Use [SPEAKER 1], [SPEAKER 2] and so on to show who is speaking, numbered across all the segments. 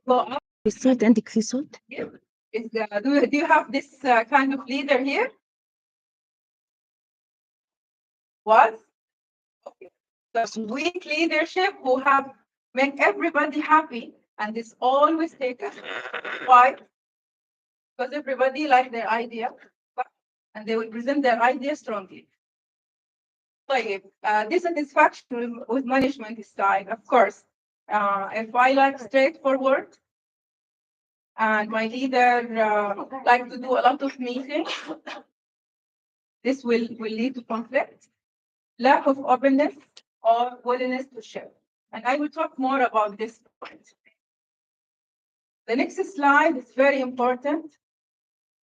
[SPEAKER 1] Go up.
[SPEAKER 2] الصوت عندك في صوت؟
[SPEAKER 1] Do you have this kind of leader here? What? Okay. So weak leadership who have make everybody happy and is always taken. Why? Because everybody like their idea and they will present their idea strongly. طيب, dissatisfaction with management style, of course. If I like straightforward and my leader like to do a lot of meetings, this will lead to conflict, lack of openness or willingness to share. And I will talk more about this point. The next slide is very important.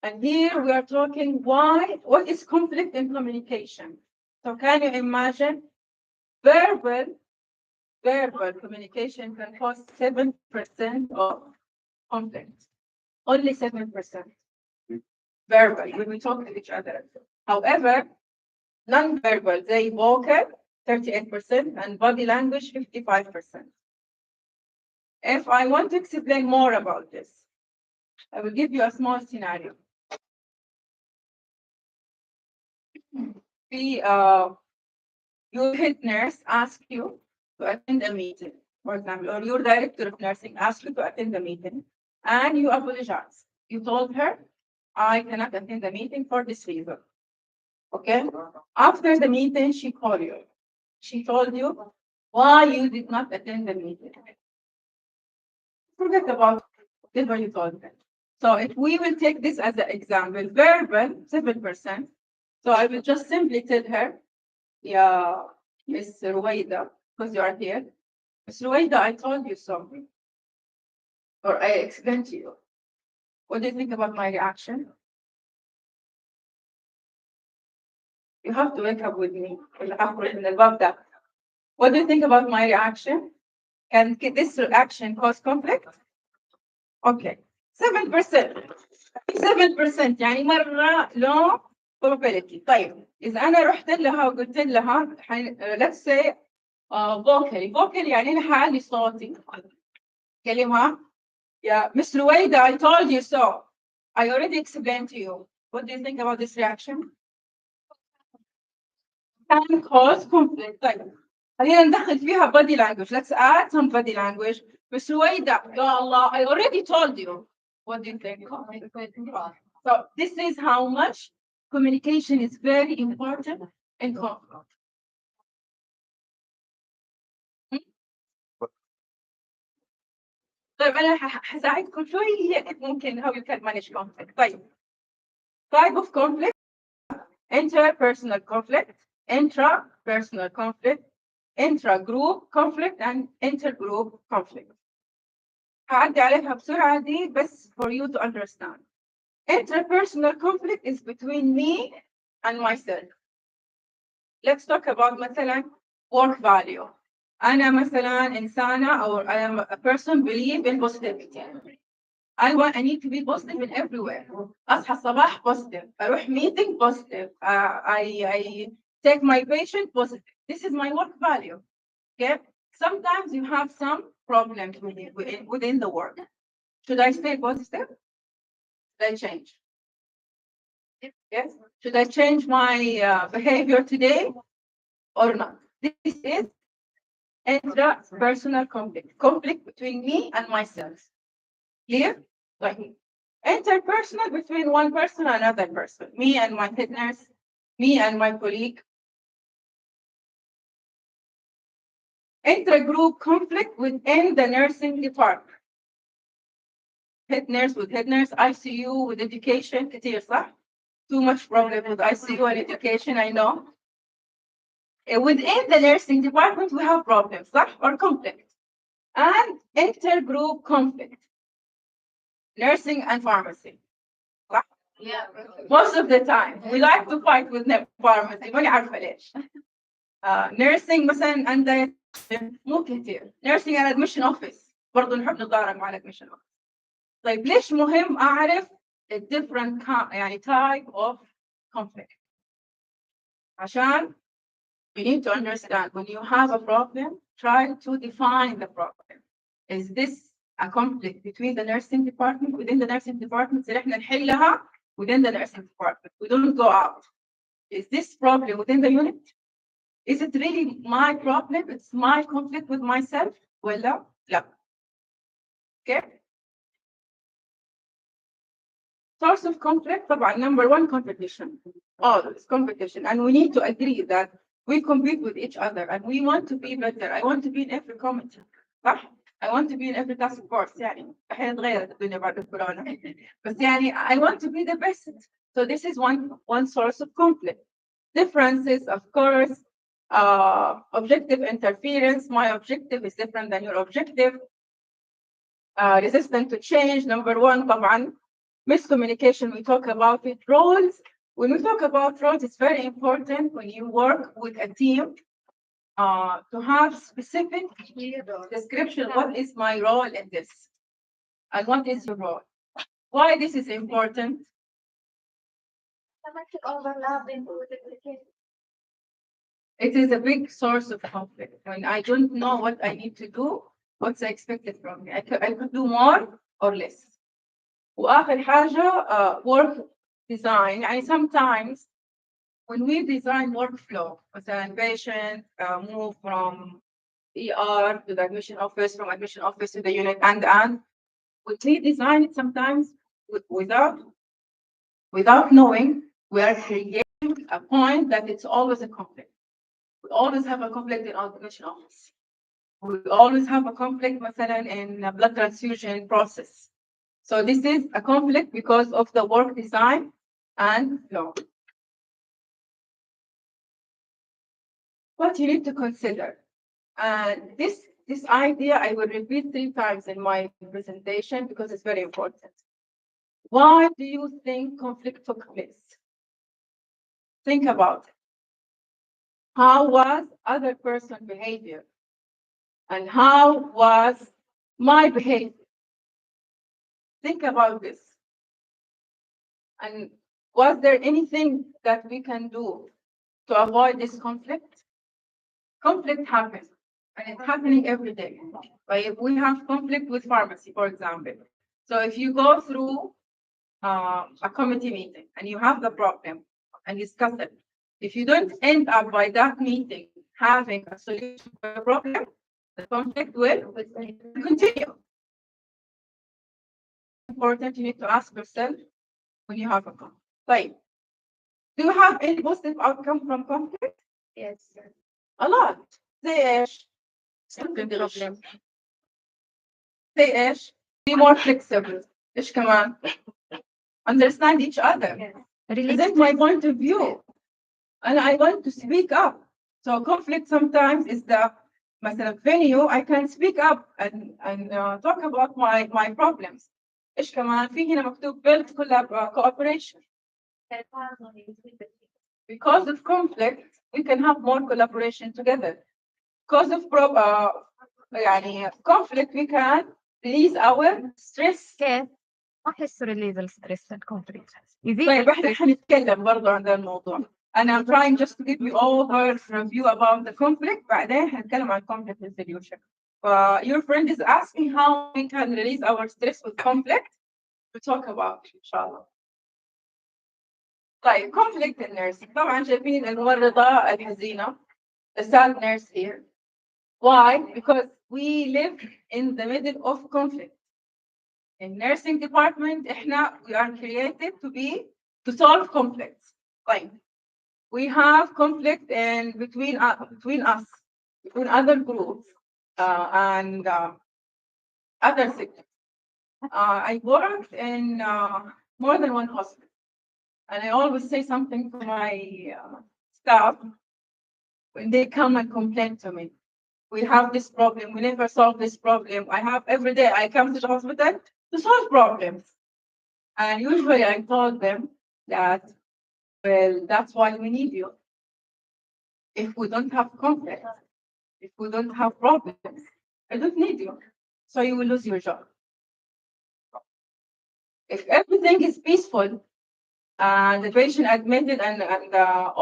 [SPEAKER 1] And here we are talking what is conflict in communication? So can you imagine verbal communication can cause 7% of conflict. Only 7%. Verbal, when we talk to each other. However, non-verbal, they vocal, 38%, and body language, 55%. If I want to explain more about this, I will give you a small scenario. Your head nurse asks you to attend a meeting, for example, or your director of nursing asks you to attend a meeting, and you apologize. You told her, I cannot attend the meeting for this reason. Okay? After the meeting, she called you. She told you why you did not attend the meeting. Forget about whatever you told her. So if we will take this as an example, verbal, 7%. So I will just simply tell her, yeah, Miss Ruwaida, because you are here. Miss Ruwaida, I told you something. Or I explained to you. What do you think about my reaction? You have to wake up with me. Above that. What do you think about my reaction? Can this reaction cause conflict? Okay. 7%. 7% يعني مرة low probability. طيب إذا أنا رحت لها وقلت لها let's say vocal يعني أنا حالي صوتي كلمها يا Miss Ruwaida, I told you so. I already explained to you. What do you think about this reaction? Can cause conflict. طيب خلينا ندخل فيها body language. Let's add some body language. Miss Ruwaida, يا الله, I already told you. What do you think? So this is how much communication is very important in conflict. طيب أنا هساعدكم شوية كيف ممكن how you can manage conflict. طيب type of conflict: interpersonal conflict, intrapersonal conflict, intra-group conflict, and intergroup conflict. هعدي عليها بسرعة دي بس for you to understand. Interpersonal conflict is between me and myself. Let's talk about مثلا work value. أنا مثلا إنسانة or I am a person believe in positivity. I need to be positive in everywhere. أصحى الصباح positive. أروح meeting positive. I take my patient positive. This is my work value. Okay. Sometimes you have some problems within the work. Should I stay positive? Should I change? Yes. Should I change my behavior today or not? This is intrapersonal conflict between me and myself. Clear? Like interpersonal between one person and another person. Me and my head nurse, me and my colleague. Intergroup conflict within the nursing department. Head nurse with head nurse, ICU with education, كتير صح? Too much problem with ICU and education, I know. Within the nursing department, we have problems, صح? Or conflict. And intergroup conflict. Nursing and pharmacy. صح?
[SPEAKER 3] Yeah.
[SPEAKER 1] Most of the time, we like to fight with pharmacy. ماني عارفة ليش. Nursing مثلا عندها مو كتير. Nursing and admission office. برضو نحب نتضارب مع admission office. طيب ليش مهم أعرف a different يعني type of conflict؟ عشان you need to understand when you have a problem, try to define the problem. is this a conflict between the nursing department, within the nursing department اللي احنا نحلها within the nursing department. We don't go out. Is this problem within the unit? Is it really my problem? It's my conflict with myself? Well, لا. Okay. Source of conflict, طبعا number one, competition. Always competition. And we need to agree that we compete with each other and we want to be better. I want to be in every committee. صح؟ I want to be in every task force. يعني أحيانا تغيرت الدنيا بعد الكورونا. بس يعني I want to be the best. So this is one source of conflict. Differences, of course, objective interference. My objective is different than your objective. Resistant to change, number one, طبعا. Miscommunication, we talk about it. Roles, when we talk about roles, it's very important when you work with a team to have specific description. What is my role in this? And what is your role? Why this is important? It is a big source of conflict. When I don't know what I need to do, what's expected from me. I could do more or less. وآخر حاجة work design. يعني sometimes when we design workflow, مثلا patient move from ER to the admission office, from admission office to the unit, and when we design it sometimes without knowing, we are creating a point that it's always a conflict. We always have a conflict in our admission office. We always have a conflict مثلا in a blood transfusion process. So this is a conflict because of the work design and flow. What you need to consider. And this idea I will repeat 3 times in my presentation because it's very important. Why do you think conflict took place? Think about it. How was other person's behavior? And how was my behavior? Think about this. And was there anything that we can do to avoid this conflict? Conflict happens, and it's happening every day. Right? We have conflict with pharmacy, for example. So if you go through a committee meeting and you have the problem and discuss it, if you don't end up by that meeting having a solution for the problem, the conflict will continue. Important, you need to ask yourself when you have a conflict. Like, do you have any positive outcome from conflict?
[SPEAKER 2] Yes.
[SPEAKER 1] A lot. زي ايش؟ زي ايش؟ Be more flexible. ايش كمان؟ Understand each other. Present my point of view. And I want to speak up. So conflict sometimes is the مثلا venue I can speak up and talk about my problems. ايش كمان؟ في هنا مكتوب build cooperation. Because of conflict, we can have more collaboration together. Because of conflict, we can release our stress.
[SPEAKER 2] كيف؟ ما أحس ريليز الستريس الكونفليكت يزيد.
[SPEAKER 1] طيب احنا حنتكلم برضه عن هذا الموضوع. And I'm trying just to give you all her review about the conflict. بعدين هنتكلم عن conflict resolution. Your friend is asking how we can release our stress with conflict. We'll talk about it, إن شاء الله. طيب conflict in nursing. طبعا شايفين الممرضة الحزينة. The sad nurse here. Why? Because we live in the middle of conflict. In nursing department, we are created to solve conflicts. Like we have conflict between us, between other groups and other sectors. I worked in more than one hospital, and I always say something to my staff when they come and complain to me. We have this problem. We never solve this problem. Every day I come to the hospital to solve problems. And usually I told them that, well, that's why we need you. If we don't have conflict, if we don't have problems, I don't need you. So you will lose your job. If everything is peaceful and the patient admitted and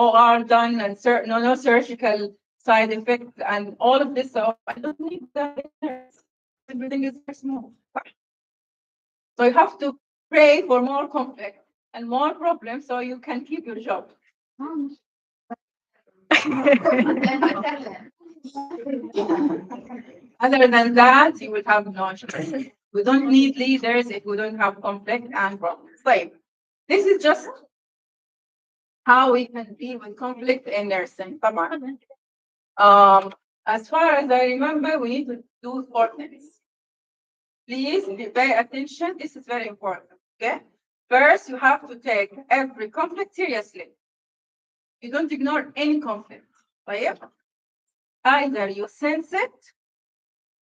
[SPEAKER 1] OR done and no surgical side effects and all of this, so I don't need the nurse. everything is very smooth. So you have to pray for more conflict and more problems so you can keep your job. Other than that, you will have no choice. We don't need leaders if we don't have conflict and problems. So this is just how we can deal with conflict in nursing. Come on. As far as I remember, we need to do 4 things. Please pay attention. This is very important. Okay. First, you have to take every conflict seriously. You don't ignore any conflict. Right? Either you sense it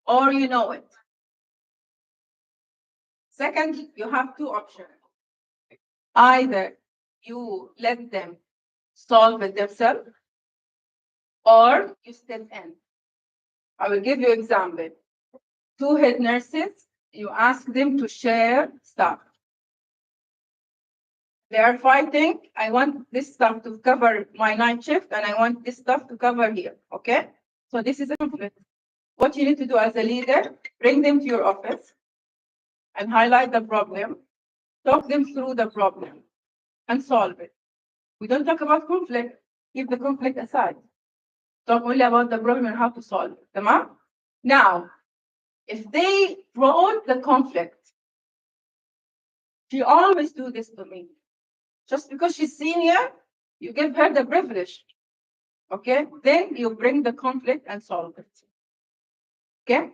[SPEAKER 1] or you know it. Second, you have 2 options. Either you let them solve it themselves or you step in. I will give you an example. 2 head nurses, you ask them to share stuff. They are fighting. I want this stuff to cover my night shift and I want this stuff to cover here. Okay? So this is a conflict. What you need to do as a leader, bring them to your office and highlight the problem, talk them through the problem and solve it. We don't talk about conflict. Keep the conflict aside. Talk only about the problem and how to solve it. Tamam? Now, if they brought the conflict, she always do this to me. Just because she's senior, you give her the privilege. Okay? Then you bring the conflict and solve it. Okay?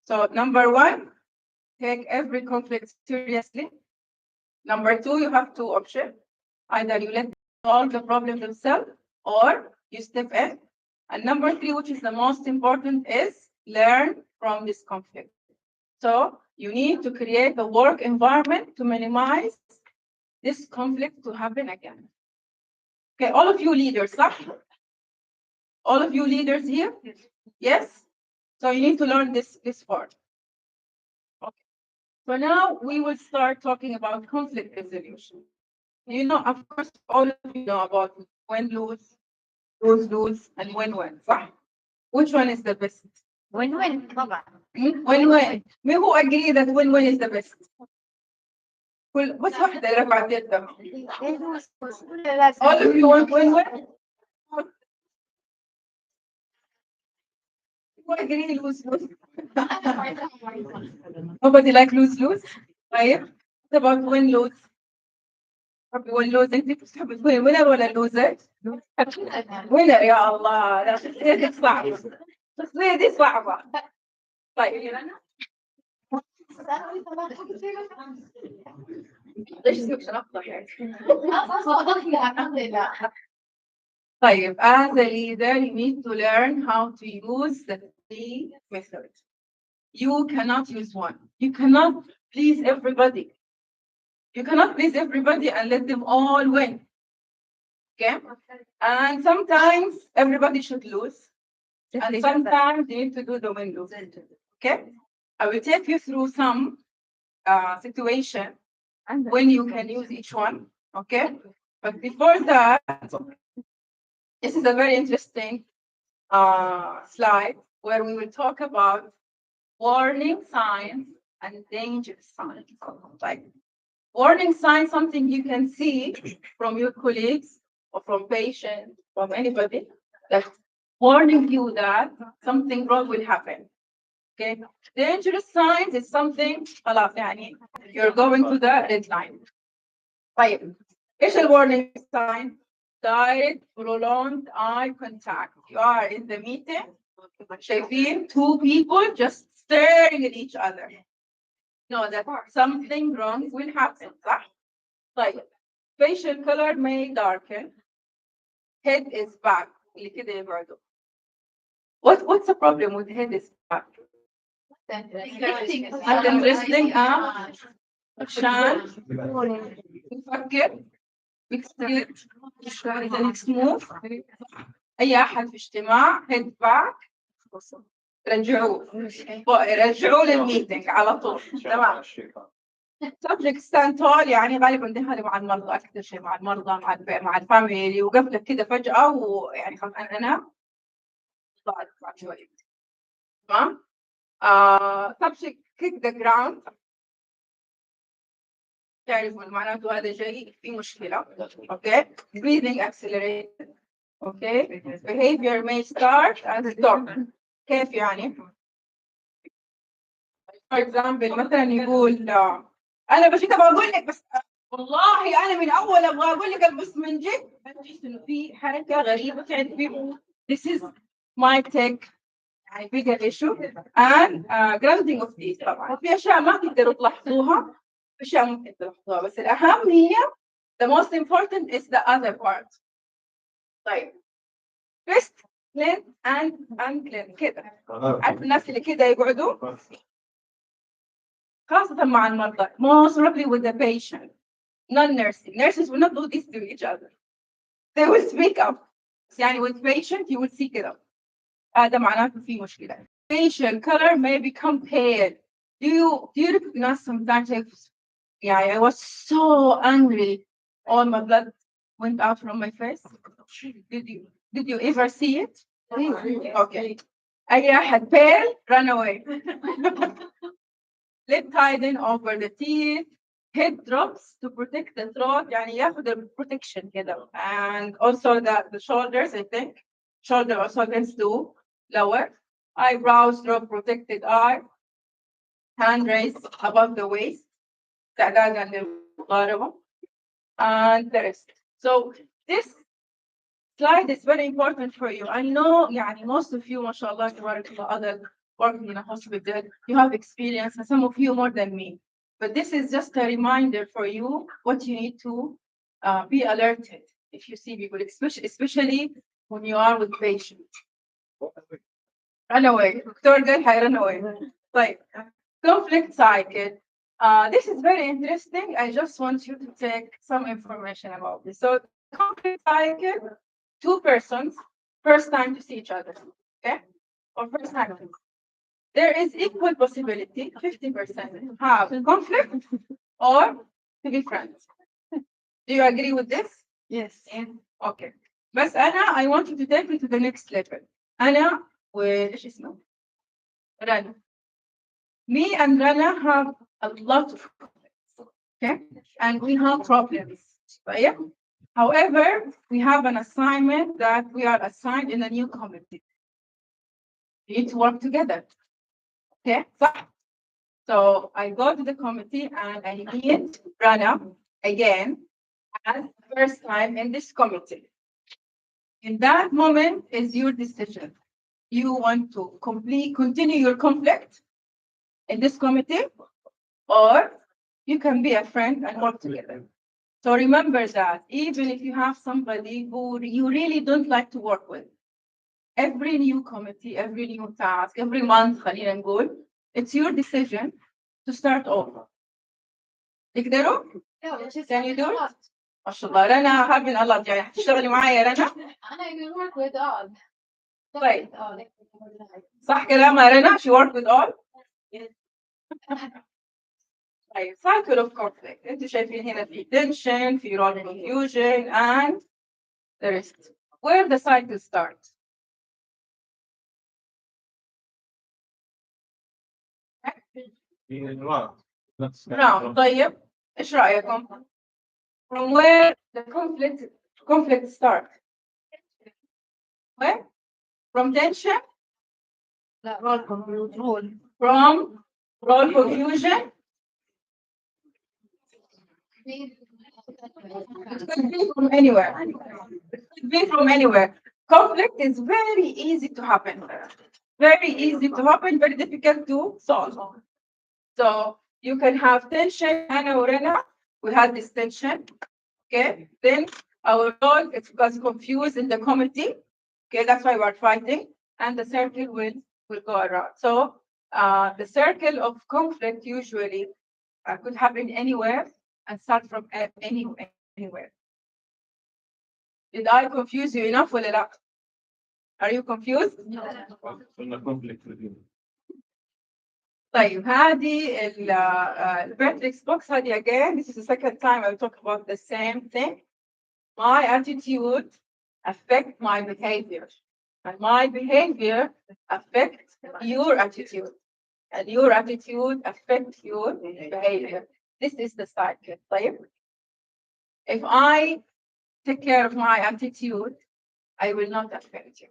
[SPEAKER 1] So number 1, take every conflict seriously. Number 2, you have 2 options. Either you let them solve the problem themselves or you step in. And number 3, which is the most important, is learn from this conflict. So you need to create a work environment to minimize this conflict to happen again. Okay, all of you leaders, huh? All of you leaders here? Yes? So you need to learn this part. Okay. So now we will start talking about conflict resolution. You know, of course, all of you know about win-lose, lose-lose, and win-win. صح? Which one is the best?
[SPEAKER 2] Win-win طبعا.
[SPEAKER 1] Win-win. مين هو agree that win-win is the best؟ بس واحدة اللي رفعت يدها. All of you want win-win? Who agree lose-lose? Nobody like lose-lose? طيب. What about win-lose? تحبي win-lose انت بتحبي تكوني winner ولا loser؟ winner يا الله لا الشخصية دي صعبة. الشخصية دي صعبة. طيب طيب, as a leader, you need to learn how to use the 3 methods. You cannot use one. You cannot please everybody. You cannot please everybody and let them all win. Okay? And sometimes everybody should lose. And sometimes you need to do the win-lose. Okay? I will take you through some situation when you can use each one. Okay? But before that, this is a very interesting slide where we will talk about warning signs and danger signs. Like warning signs, something you can see from your colleagues or from patients, from anybody that's warning you that something wrong will happen. Okay. Dangerous signs is something خلاص يعني you're going to the red line. طيب ايش warning sign? Direct prolonged eye contact. You are in the meeting, شايفين 2 people just staring at each other. No, that something wrong will happen. صح؟ طيب facial color may darken. Head is back. اللي كده يبعدوا. What's the problem with head is back? Interesting, عشان نفكر بكثير next move. أي أحد في اجتماع head back رجعوه للميتنج على طول. تمام. subject stand tall يعني غالبا دخل مع المرضى أكثر شيء مع المرضى مع الفاميلي وقفلك كده فجأة ويعني خلاص أنا طلعت شوي. تمام. تمشي kick the ground. تعرفوا معناته هذا جاي في مشكلة. Okay. Breathing accelerated. Okay. Behavior may start and stop. كيف يعني؟ For example مثلا يقول أنا بجيت بقول لك بس والله أنا من أول أبغى أقول لك بس من جد تحس إنه في حركة غريبة يعني في this is my take يعني bigger issue and grounding of these طبعا في أشياء ما تقدروا تلاحظوها أشياء ممكن تلاحظوها بس الأهم هي the most important is the other part. طيب twist cleanse and uncleanse كده عارف الناس اللي كده يقعدوا خاصة مع المرضى most probably with the patient not nursing nurses will not do this to each other they will speak up يعني with patient you will see كده هذا معناته في مشكلة facial color may become pale do you recognize sometimes yeah I was so angry all my blood went out from my face did you ever see it okay I had pale run away lip tighten over the teeth head drops to protect the throat يعني ياخذ protection كده and also the shoulders I think shoulder also tends to lower eyebrows drop protected eye hand raised above the waist استعدادا للمضاربة and the rest so this slide is very important for you I know يعني most of you ما شاء الله تبارك الله other working in a hospital you have experience and some of you more than me but this is just a reminder for you what you need to be alerted if you see people especially when you are with patients run away دكتور قال هاي run away طيب conflict cycle this is very interesting I just want you to take some information about this so conflict cycle two persons first time to see each other okay or first time there is equal possibility 50% have conflict or to be friends do you agree with this
[SPEAKER 2] Yes.
[SPEAKER 1] okay بس أنا I want you to take me to the next level أنا وإيش اسمه رنا me and Rana have a lot of conflicts okay and we have problems طيب however we have an assignment that we are assigned in a new committee we need to work together okay so I go to the committee and I meet Rana again as the first time in this committee in that moment is your decision you want to continue your conflict in this committee or you can be a friend and work together so remember that even if you have somebody who you really don't like to work with every new committee every new task every month خلينا نقول it's your decision to start over تقدروا can you do it ما شاء الله رنا حابين الله جاي تشتغلي معايا رنا
[SPEAKER 2] أنا I work with all.
[SPEAKER 1] طيب صح كلامها رنا she work with all طيب cycle of conflict انتوا شايفين هنا في tension في role confusion and the rest where the cycle starts نعم طيب ايش رايكم from where the conflict start where from tension
[SPEAKER 2] لا role confusion.
[SPEAKER 1] from role confusion it could be from anywhere it could be from anywhere conflict is very easy to happen very easy to happen very difficult to solve so you can have tension Anna or Rena we had this tension okay then our role it got confused in the committee okay that's why we're fighting and the circle will go around so the circle of conflict usually could happen anywhere and start from anywhere did I confuse you enough ولا لا are you confused طيب هذه الباتريكس بوكس هذه again this is the second time I talk about the same thing my attitude affect my behavior and my behavior affect your attitude and your attitude affect your behavior. This is the cycle. طيب. If I take care of my attitude, I will not affect you.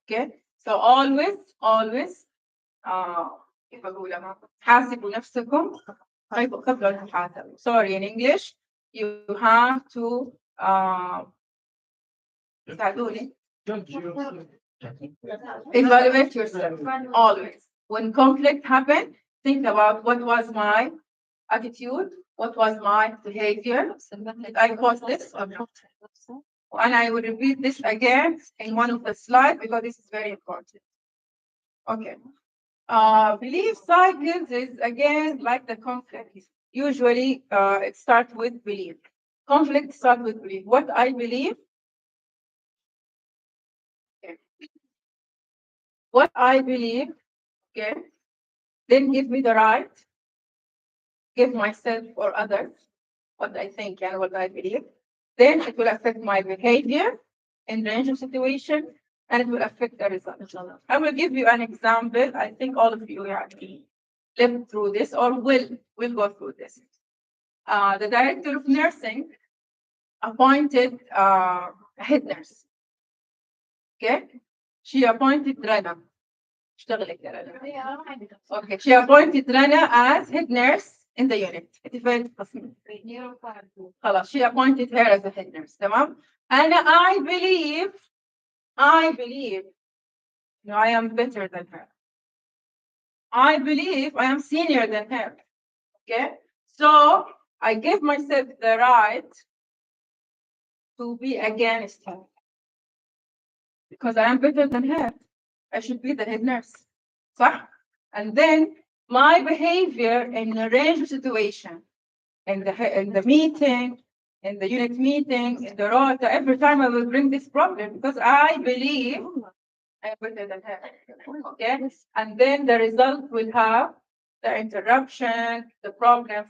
[SPEAKER 1] Okay? So always كيف أقولها؟ حاسبوا نفسكم قبل المحاسبة. Sorry, in English, you have to تعالوني. Evaluate yourself always. When conflict happen, think about what was my attitude, what was my behavior. Did I cause this or not? And I will repeat this again in one of the slides because this is very important. Okay. Belief cycles is again like the conflict. Usually, it starts with belief. Conflict starts with belief. What I believe. Okay. What I believe. Okay. Then give me the right. Give myself or others what I think and what I believe. Then it will affect my behavior in range of situation, and it will affect the result. I will give you an example. I think all of you actually lived through this or will go through this. The director of nursing appointed a head nurse. Okay, she appointed Rana. Okay, she appointed Rana as head nurse in the unit. اتفاقية التصميم. خلاص, she appointed her as a head nurse. تمام. And I believe I am better than her. I believe I am senior than her. Okay, so I give myself the right to be against her because I am better than her. I should be the head nurse. صح? And then my behavior in a range of situation, in the meeting, in the unit meeting, in the rota, every time I will bring this problem because I believe I am better than her. Okay? And then the result will have the interruption, the problem.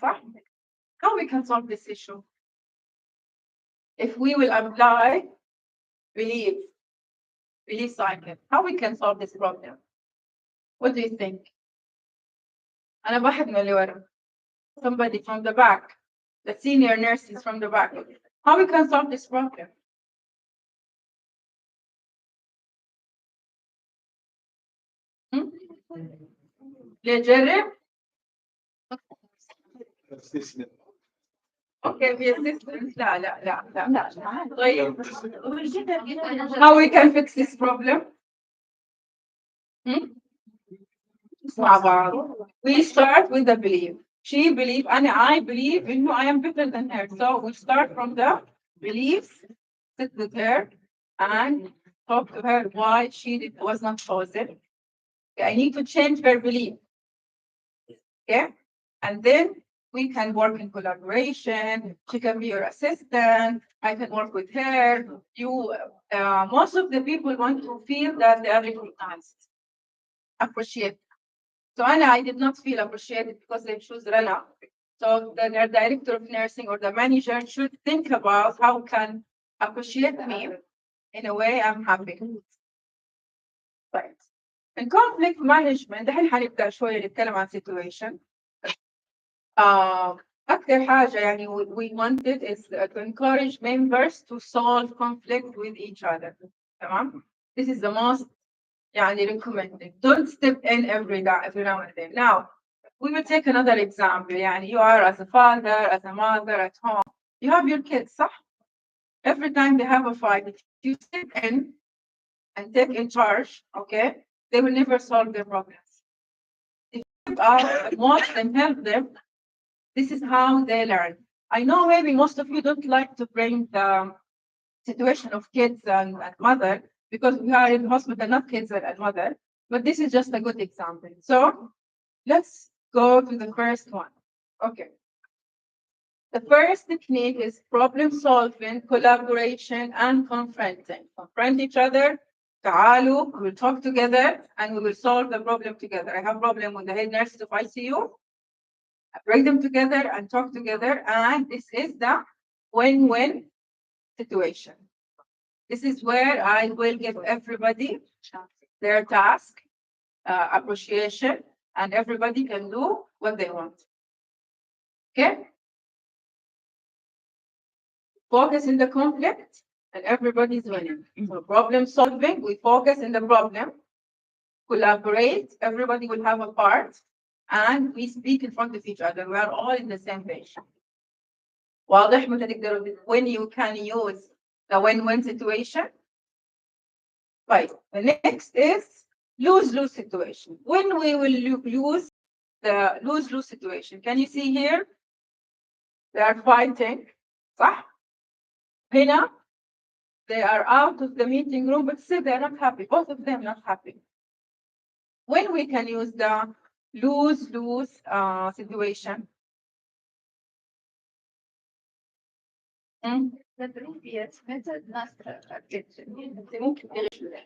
[SPEAKER 1] How we can solve this issue? If we will apply belief cycle, how we can solve this problem? What do you think? أنا واحد من اللي ورا. Somebody from the back. The senior nurses from the back. How we can solve this problem? نجرب. Okay, be assistant. لا. طيب. How we can fix this problem? مع بعض. We start with the belief. She believes, and I believe, I am better than her. So we start from the beliefs, sit with her, and talk to her why she was not chosen. Okay, I need to change her belief. Okay, and then we can work in collaboration. She can be your assistant. I can work with her. Most of the people want to feel that they are recognized, appreciated. So I did not feel appreciated because they choose Rana. So the director of nursing or the manager should think about how can appreciate me in a way I'm happy. Right. In conflict management دحين حنبدأ شوية نتكلم عن situation. أكثر حاجة يعني we wanted is to encourage members to solve conflict with each other. تمام? This is the most recommended. Don't step in every now and then. Now, we will take another example. You are as a father, as a mother at home. You have your kids, صح? Every time they have a fight, if you step in and take in charge, okay, they will never solve their problems. If you step out and watch them, help them, this is how they learn. I know maybe most of you don't like to bring the situation of kids and mother because we are in hospital, not kids and mother, but this is just a good example. So let's go to the first one. Okay. The first technique is problem solving, collaboration, and confronting. Confront each other. تعالوا, we will talk together and we will solve the problem together. I have a problem with the head nurse of ICU. I bring them together and talk together, and this is the win-win situation. This is where I will give everybody their task, appreciation, and everybody can do what they want. Okay? Focus in the conflict, and everybody's winning. So problem solving, we focus in the problem, collaborate, everybody will have a part, and we speak in front of each other. We are all in the same page. واضح متى تقدروا when you can use the win-win situation. Right. The next is lose-lose situation. When we will use the lose-lose situation, can you see here? They are fighting. صح؟ هنا they are out of the meeting room, but still they're not happy. Both of them not happy. When we can use the lose-lose situation?
[SPEAKER 2] The previous method not
[SPEAKER 1] ممكن تغش متى؟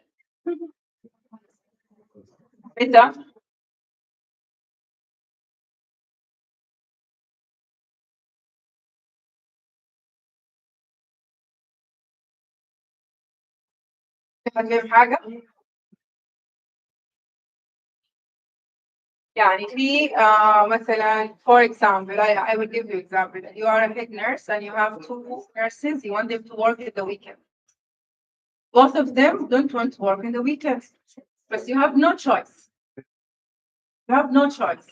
[SPEAKER 1] فاهم حاجة؟ يعني في مثلا for example I will give you example. You are a head nurse and you have two nurses. You want them to work at the weekend. Both of them don't want to work in the weekends, but you have no choice. You have no choice.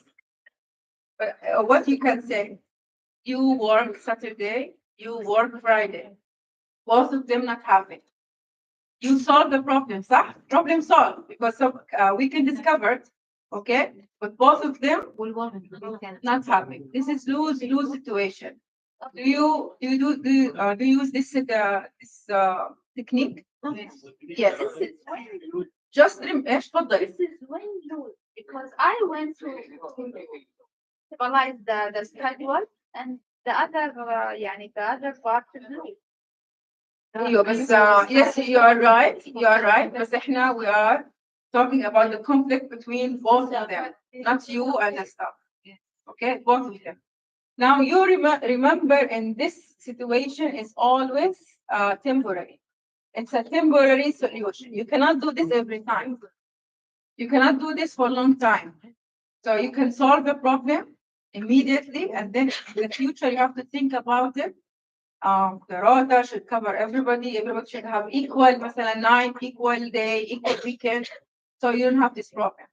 [SPEAKER 1] But what you can say, you work Saturday, you work Friday. Both of them not happy. You solve the problem, صح? Problem solved because of weekend discovered, okay? But both of them
[SPEAKER 2] will want
[SPEAKER 1] not happy. This is lose-lose situation. Do you use this technique? Yes. Just ايش تفضلي.
[SPEAKER 2] This is when lose because I went to stabilize the schedule and the other يعني the other part is lose.
[SPEAKER 1] ايوه بس yes you are right بس احنا we are talking about the conflict between both of them, not you and the staff. Okay, both of them. Now you remember in this situation is always temporary. It's a temporary solution. You cannot do this every time. You cannot do this for a long time. So you can solve the problem immediately, and then in the future you have to think about it. The rota should cover everybody. Everybody should have equal, مثلا 9 equal day, equal weekend. So you don't have this problem.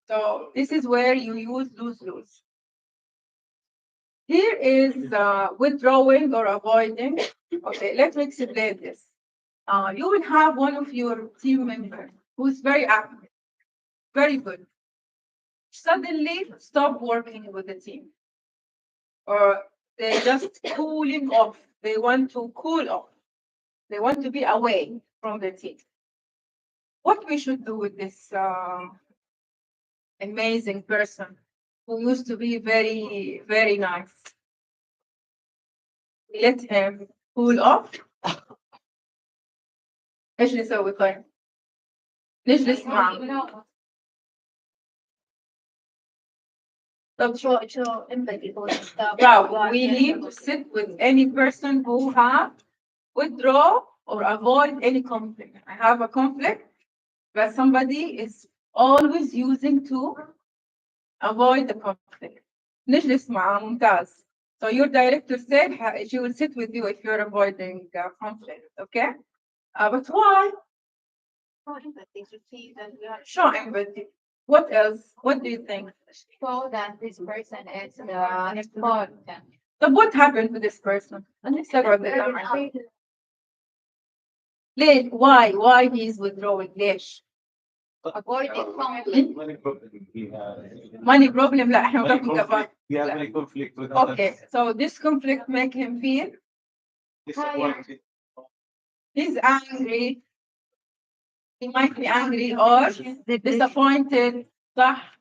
[SPEAKER 1] So this is where you use lose-lose. Here is withdrawing or avoiding. Okay, let me explain this. You will have one of your team members who's very active, very good. Suddenly stop working with the team. Or they just cooling off. They want to cool off. They want to be away from the team. What we should do with this amazing person who used to be very, very nice? Let him cool off. ايش نسوي طيب؟ نجلس معه. طب شو empathy for the staff. We need to sit with any person who have withdraw or avoid any conflict. I have a conflict, but somebody is always using to avoid the conflict. نجلس معه ممتاز. So your director said she will sit with you if you're avoiding conflict, okay? But why? Show empathy. What else? What do you think?
[SPEAKER 2] So that this person is important.
[SPEAKER 1] So what happened to this person? ليه? Why he is withdrawing? ليش؟
[SPEAKER 2] Avoiding conflict.
[SPEAKER 1] Money problem. لا احنا talking about.
[SPEAKER 3] He has any conflict with
[SPEAKER 1] Okay, so this conflict make him feel
[SPEAKER 3] disappointed.
[SPEAKER 1] he's angry. He might be angry or disappointed. صح؟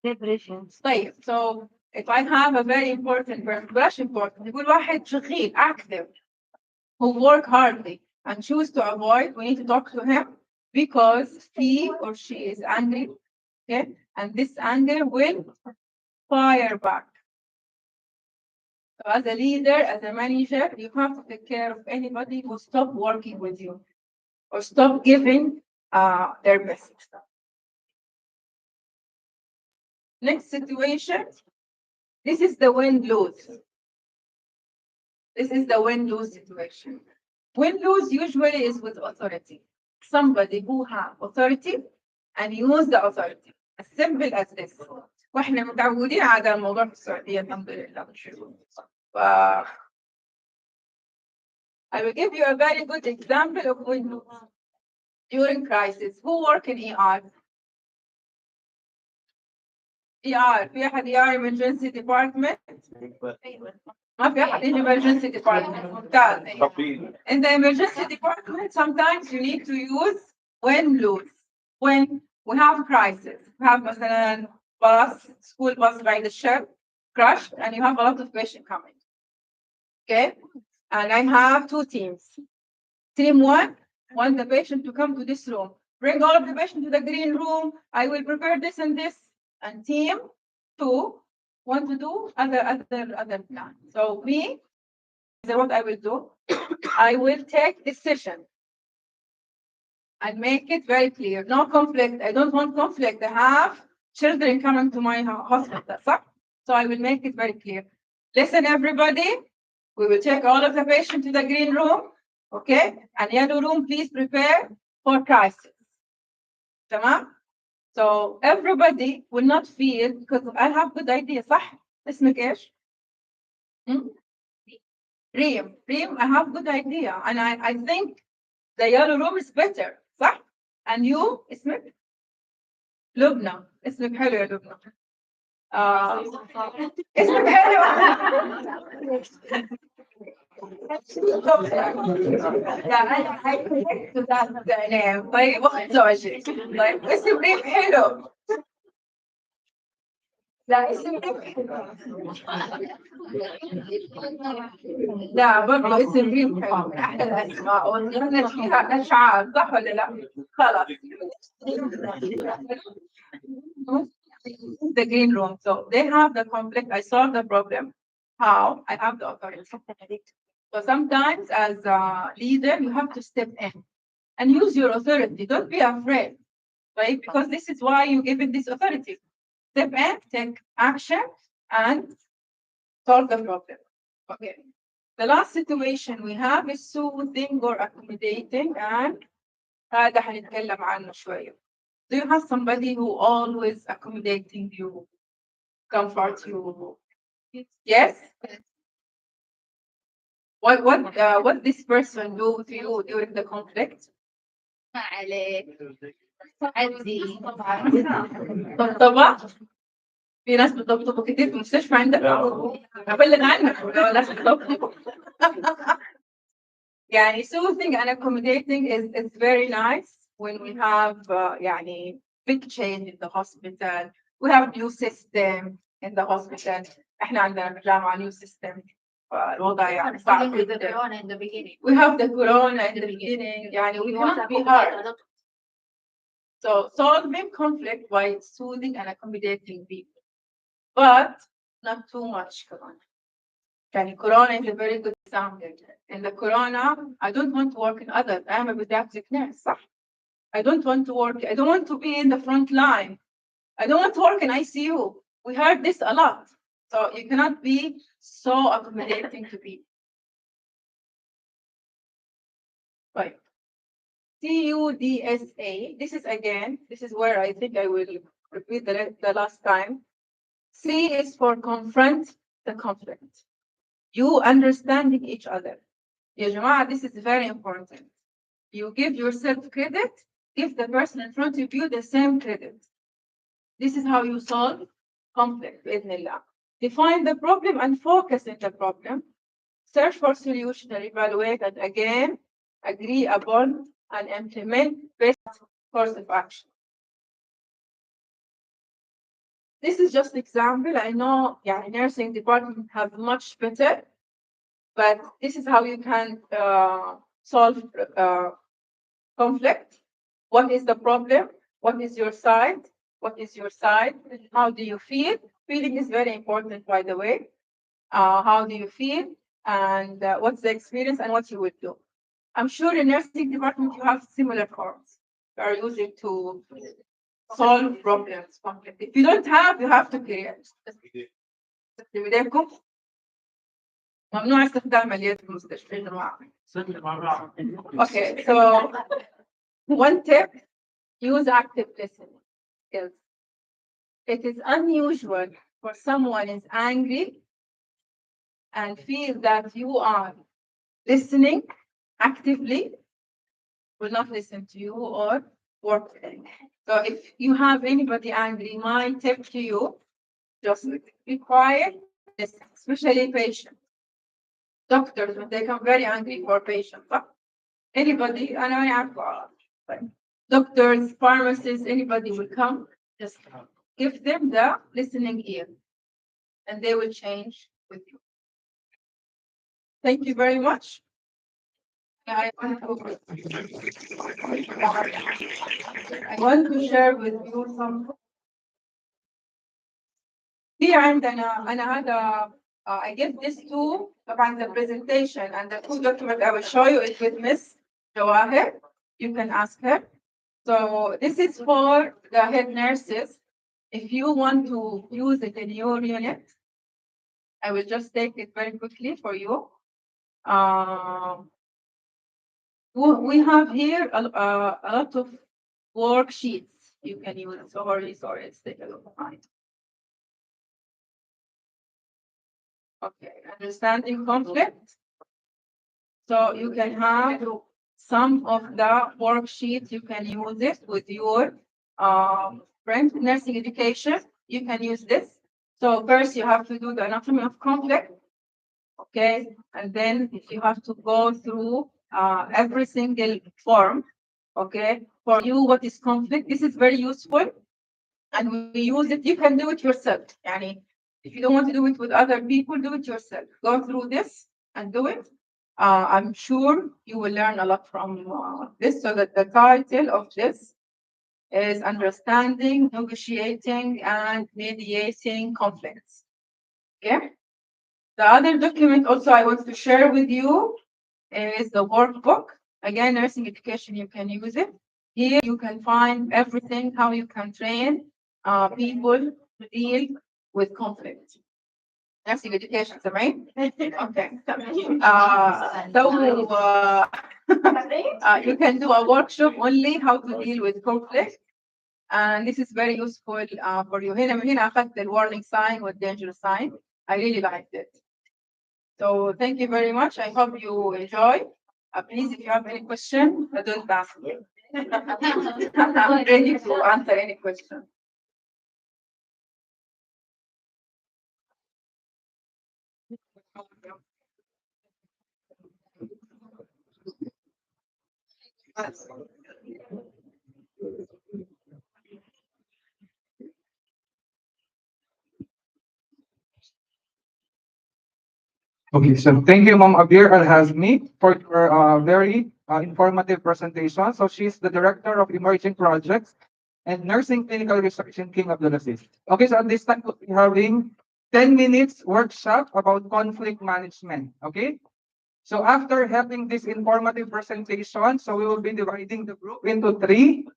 [SPEAKER 2] Depression.
[SPEAKER 1] طيب, so if I have a very important person, بلاش important, يقول واحد شغيل, active, who work hardly and choose to avoid, we need to talk to him because he or she is angry, okay? And this anger will fire back. So as a leader, as a manager, you have to take care of anybody who stop working with you or stop giving their best. Next situation. This is the win-lose. This is the win-lose situation. Win-lose usually is with authority. Somebody who have authority and use the authority. As simple as this. واحنا متعودين على الموضوع في السعودية الحمد لله. ف I will give you a very good example of win-lose. During crisis, who work in ER? ER في أحد ER emergency department؟ ما في أحد emergency department ممتاز. In the emergency department, sometimes you need to use win-lose. When we have crisis, we have مثلا bus, school bus by the ship crashed, and you have a lot of patients coming. Okay, and I have two teams. Team one want the patient to come to this room. Bring all of the patient to the green room. I will prepare this and this. And team two want to do other plan. So me, what I will do, I will take decision and make it very clear. No conflict. I don't want conflict. I have children coming to my hospital. So I will make it very clear. Listen, everybody. We will take all of the patients to the green room. Okay? And yellow room, please prepare for crisis. Tamam? So everybody will not feel, because I have good idea. صح؟ اسمك ايش؟ Reem. I have good idea. And I think the yellow room is better. صح؟ And you, اسمك؟ لبنى. اسمك حلو يا لبنى. اسمك حلو. لا انا هيك طيب اخت زوجي. طيب اسم ريم حلو. لا اسم ريم حلو. لا برضه اسم ريم حلو من احلى الاسماء وكانت فيها اشعار صح ولا لا؟ خلاص. The green room. So they have the conflict. I solve the problem. How? I have the authority. So sometimes as a leader, you have to step in and use your authority. Don't be afraid, right? Because this is why you given this authority. Step in, take action, and solve the problem. Okay. The last situation we have is soothing or accommodating, and هذا حنتكلم عنه شوية. Do you have somebody who always accommodating you, comfort you? Yes. What this person do to you during the conflict?
[SPEAKER 2] ما عليك عدي
[SPEAKER 1] طبطبة. في ناس بتطبطبوا كتير في المستشفى عندك. أبلغ عنك لو ناس بتطبطبوا. يعني soothing and accommodating is very nice when we have يعني big change in the hospital. We have new system in the hospital. احنا عندنا بالجامعة new system. الوضع يعني صعب
[SPEAKER 2] with the
[SPEAKER 1] جدا.
[SPEAKER 2] corona in the beginning.
[SPEAKER 1] We have the corona in the beginning. يعني we cannot be hard. So solving conflict by soothing and accommodating people, but not too much corona. يعني corona is a very good example. In the corona, I don't want to work in others. I am a pediatric nurse. صح? I don't want to work. I don't want to be in the front line. I don't want to work in ICU. We heard this a lot. So you cannot be so accommodating to people. Right. CUDSA. This is where I think I will repeat the last time. C is for confront the conflict. You understanding each other. يا جماعة, this is very important. You give yourself credit, give the person in front of you the same credit. This is how you solve conflict, بإذن الله. Define the problem and focus on the problem. Search for solution and evaluate, and again, agree upon and implement best course of action. This is just example. I know nursing department have much better, but this is how you can solve conflict. What is the problem? What is your side? What is your side? How do you feel? Feeling is very important, by the way. How do you feel? And what's the experience and what you would do? I'm sure in nursing department you have similar forms you are using to solve problems, conflict. If you don't have, you have to create. بدايتكم ممنوع استخدام اليد في المستشفى يا جماعة. Okay, so one tip, use active listening skills. It is unusual for someone is angry and feel that you are listening actively will not listen to you or work with it. So if you have anybody angry, my tip to you, just be quiet, listen, especially patients. Doctors, when they come very angry for patients. Anybody, I know I have doctors, pharmacists, anybody will come, just give them the listening ear and they will change with you. Thank you very much. I want to share with you some. Here أنا هذا I give this to طبعا the presentation and the two documents I will show you is with Miss Jawahir. You can ask her. So this is for the head nurses. If you want to use it in your unit, I will just take it very quickly for you. We have here a lot of worksheets you can use. Sorry, let's take a look at it. Okay, understanding conflict. So you can have some of the worksheets, you can use it with your friend, nursing education. You can use this. So first you have to do the anatomy of conflict. Okay, and then you have to go through every single form. Okay, for you, what is conflict? This is very useful, and we use it. You can do it yourself. Yani, if you don't want to do it with other people, do it yourself. Go through this and do it. I'm sure you will learn a lot from this. So that the title of this is Understanding, Negotiating, and Mediating Conflicts. Okay. The other document also I want to share with you is the workbook. Again, nursing education, you can use it. Here you can find everything, how you can train people to deal with conflict. Nursing education, right? Okay. You can do a workshop only how to deal with conflict. And this is very useful for you. هنا أخذت the warning sign with danger sign. I really liked it. So thank you very much. I hope you enjoy. Please, if you have any question, don't ask me. I'm ready to answer any question.
[SPEAKER 4] Okay, so thank you, Ma'am Abir Al-Hazmi, for your very informative presentation. So she's the Director of Emerging Projects and Nursing Clinical Research in King Abdulaziz. Okay, so at this time, we'll be having 10 minutes workshop about conflict management. Okay, so after having this informative presentation, so we will be dividing the group into three.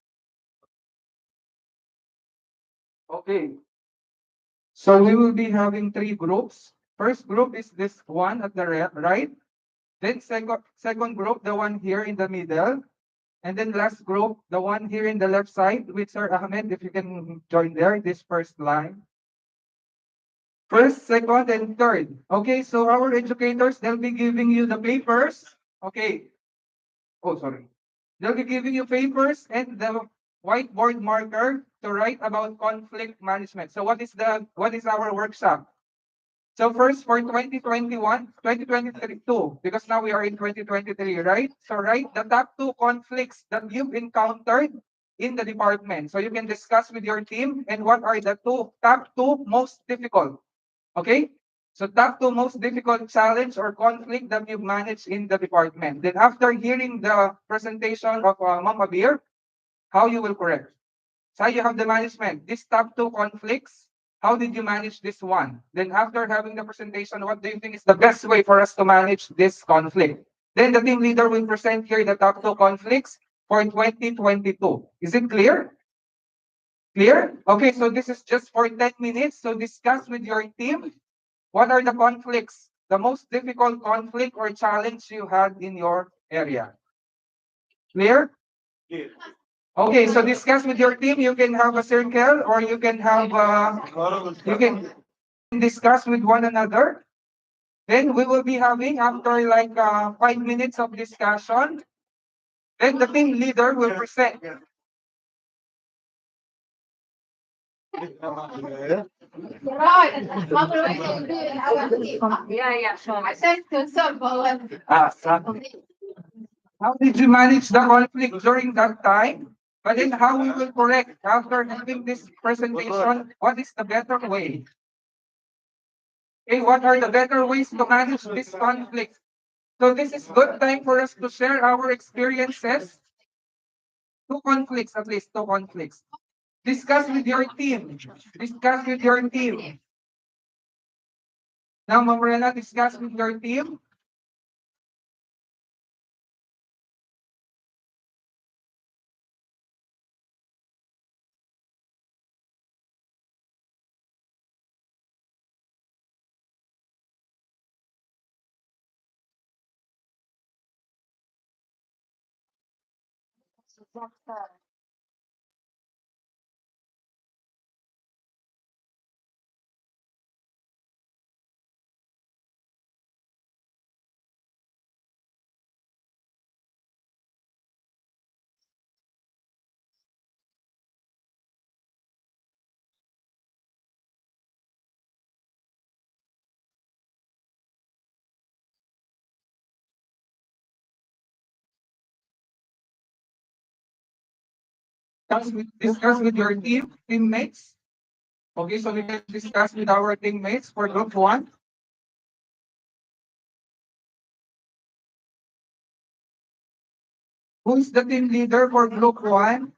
[SPEAKER 4] Okay, so we will be having three groups. First group is this one at the right. Then second group, the one here in the middle. And then last group, the one here in the left side with Sir Ahmed, if you can join there, this first line. First, second, and third. Okay, so our educators, they'll be giving you the papers. Okay. Oh, sorry. They'll be giving you papers and the whiteboard marker to write about conflict management. So what is our workshop? So first for 2021, 2022, because now we are in 2023, right? So write the top two conflicts that you've encountered in the department. So you can discuss with your team and what are the top two most difficult. Okay? So top two most difficult challenge or conflict that you've managed in the department. Then after hearing the presentation of Ma'am Abir, how you will correct. So you have the management. These top two conflicts, how did you manage this one? Then after having the presentation, what do you think is the best way for us to manage this conflict? Then the team leader will present here the top two conflicts for 2022. Is it clear? Clear? Okay, so this is just for 10 minutes. So discuss with your team what are the conflicts, the most difficult conflict or challenge you had in your area. Clear?
[SPEAKER 3] Clear.
[SPEAKER 4] Okay, so discuss with your team. You can have a circle or you can have you can discuss with one another. Then we will be having after like 5 minutes of discussion. Then the team leader will present.
[SPEAKER 2] Right. Yeah, yeah, sure. I said to solve all of it.
[SPEAKER 4] How did you manage the conflict during that time? But then how we will correct after having this presentation? What is the better way? Okay, what are the better ways to manage this conflict? So this is good time for us to share our experiences. Two conflicts, at least two conflicts. Discuss with your team. Discuss with your team. Now, Mamrena, discuss with your team. Discuss with your teammates. Okay, so we can discuss with our teammates for group one. Who is the team leader for group one?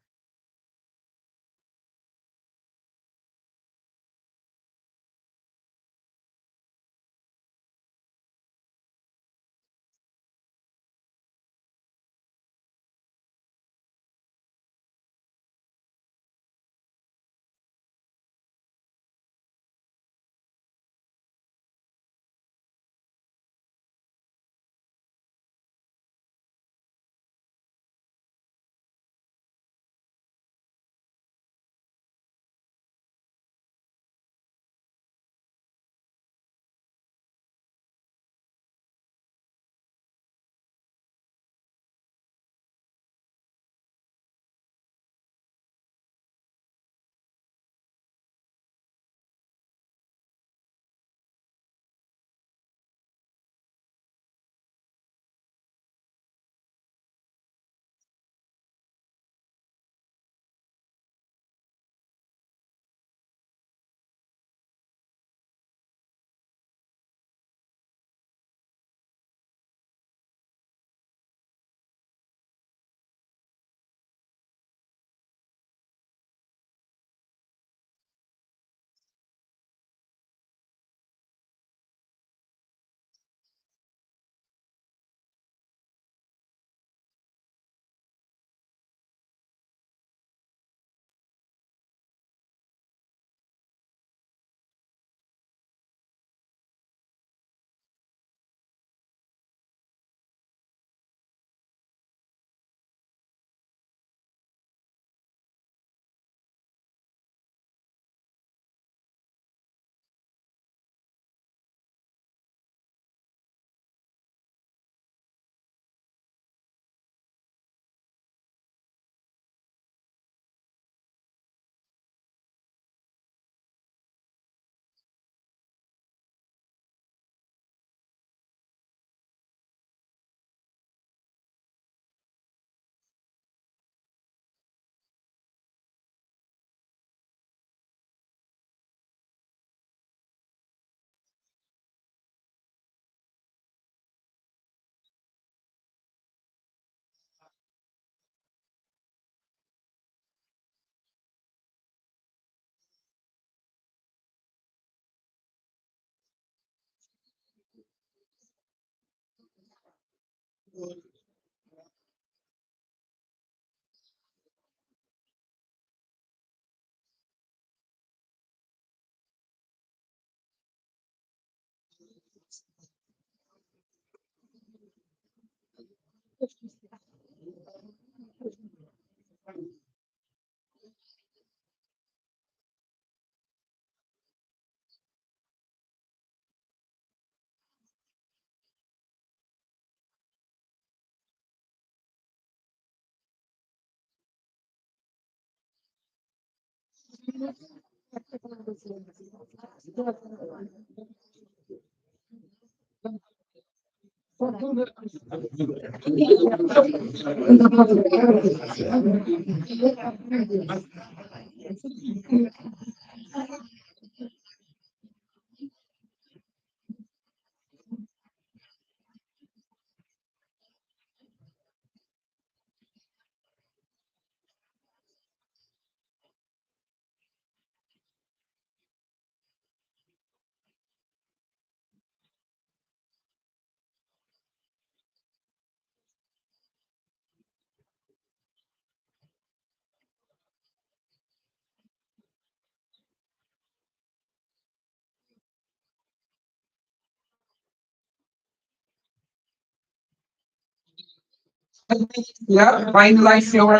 [SPEAKER 4] Yeah, finalize your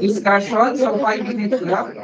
[SPEAKER 4] discussion. So 5 minutes left.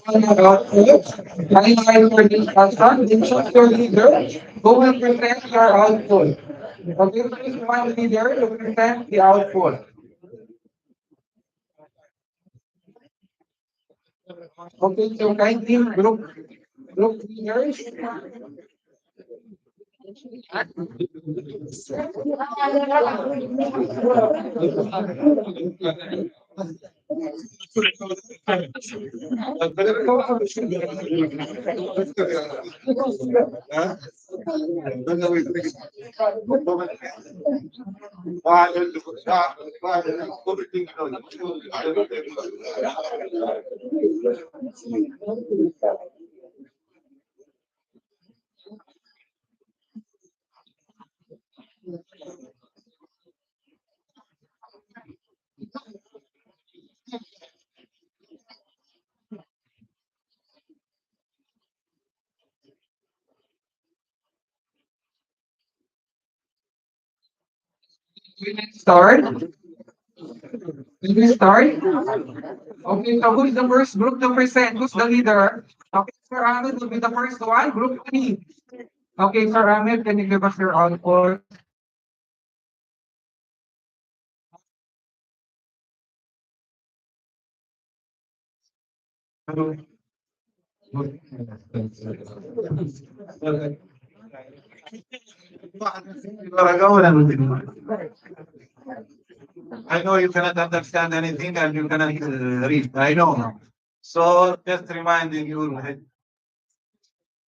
[SPEAKER 4] About highlight your discussion, instruct your leader who will present your output. Okay, please one leader to present the output. Okay, so kindly group leaders. Start. Will we start? Okay, so who's the first group to present? Who's the leader? Okay, Sir Ahmed will be the first one. Group three. Okay, Sir Ahmed, can you give us your output?
[SPEAKER 3] I know you cannot understand anything and you cannot read. I know. So just reminding you.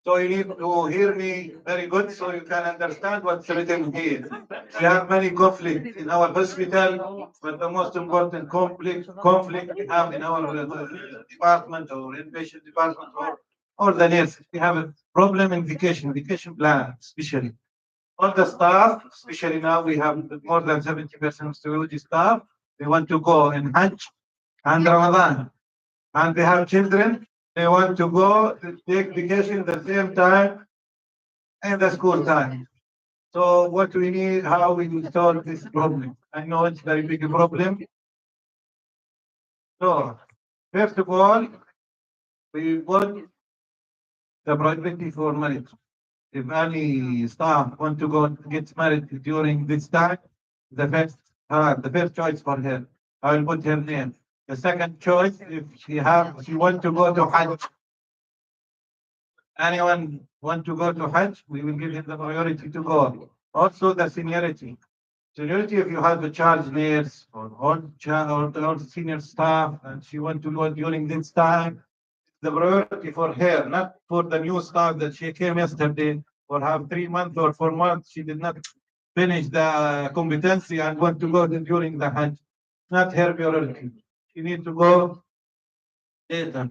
[SPEAKER 3] So you need to hear me very good so you can understand what's written here. We have many conflicts in our hospital, but the most important conflict we have in our department or inpatient department or the nurses. We have a problem in vacation plan, especially. All the staff, especially now we have more than 70% of Saudi staff, they want to go in Hajj and Ramadan. And they have children, they want to go to take vacation at the same time in the school time. So what we need, how we will solve this problem. I know it's very big problem. So first of all, we put the priority for marriage. If any staff want to go get married during this time, the first choice for her. I will put her name. The second choice, if she want to go to Hajj, anyone want to go to Hajj, we will give him the priority to go. Also the seniority. Seniority, if you have a charge nurse or senior staff and she want to go during this time, the priority for her, not for the new staff that she came yesterday or have 3 months or 4 months. She did not finish the competency and want to go during the Hajj. Not her priority. She need to go later.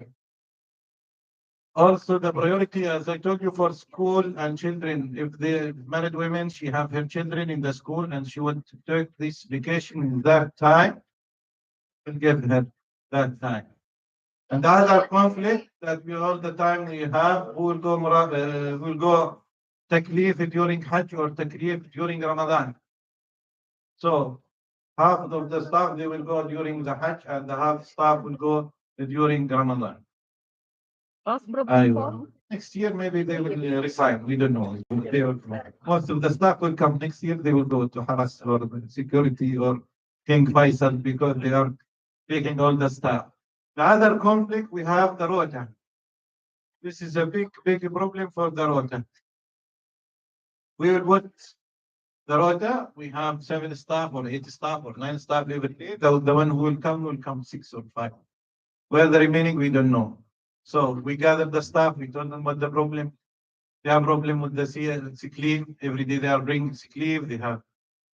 [SPEAKER 3] Also, the priority, as I told you, for school and children. If the married women, she have her children in the school and she want to take this vacation in that time, we'll give her that time. And the other conflict that we all the time we have, will go taklif during Hajj or taklif during Ramadan. So half of the staff they will go during the Hajj and the half staff will go during Ramadan. Next year, maybe they will resign. We don't know. Most of the staff will come next year. They will go to Haras or security or King Faisal because they are taking all the staff. The other conflict, we have the rota. This is a big problem for the rota. We will put the rota. We have 7 staff or 8 staff or 9 staff every day. The one who will come 6 or 5. Where the remaining, we don't know. So we gather the staff. We told them what the problem They have problem with the sick leave. Every day they are bringing sick leave. They have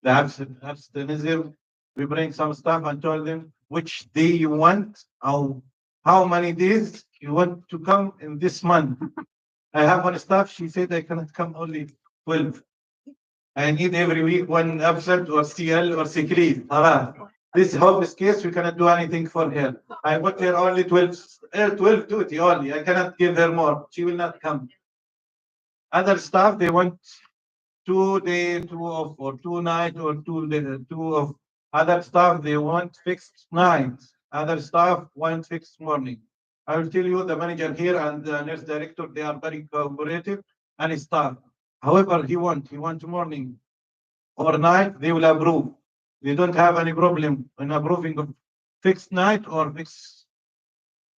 [SPEAKER 3] the absenteeism. We bring some stuff and tell them which day you want, how many days you want to come in this month. I have one staff, she said I cannot come only 12. I need every week one absent or CL or sick leave. This hopeless case, we cannot do anything for her. I put her only 12 duty only. I cannot give her more. She will not come. Other staff, they want 2 day, 2 off, or 2 night, or 2 day, 2 off. Other staff, they want fixed night. Other staff want fixed morning. I will tell you, the manager here and the nurse director, they are very cooperative and staff. However, he want morning or night, they will approve. They don't have any problem in approving of fixed night or fixed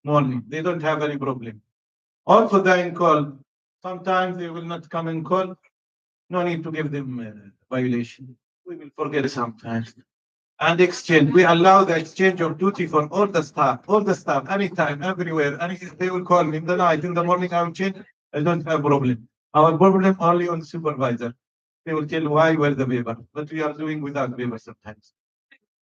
[SPEAKER 3] morning. They don't have any problem. Also, the in call. Sometimes they will not come in call. No need to give them violation. We will forget sometimes. And exchange. We allow the exchange of duty for all the staff, anytime, everywhere. And they will call me in the night, in the morning, I will change. I don't have problem. Our problem only on supervisor. They will tell why where the paper, but we are doing without paper sometimes.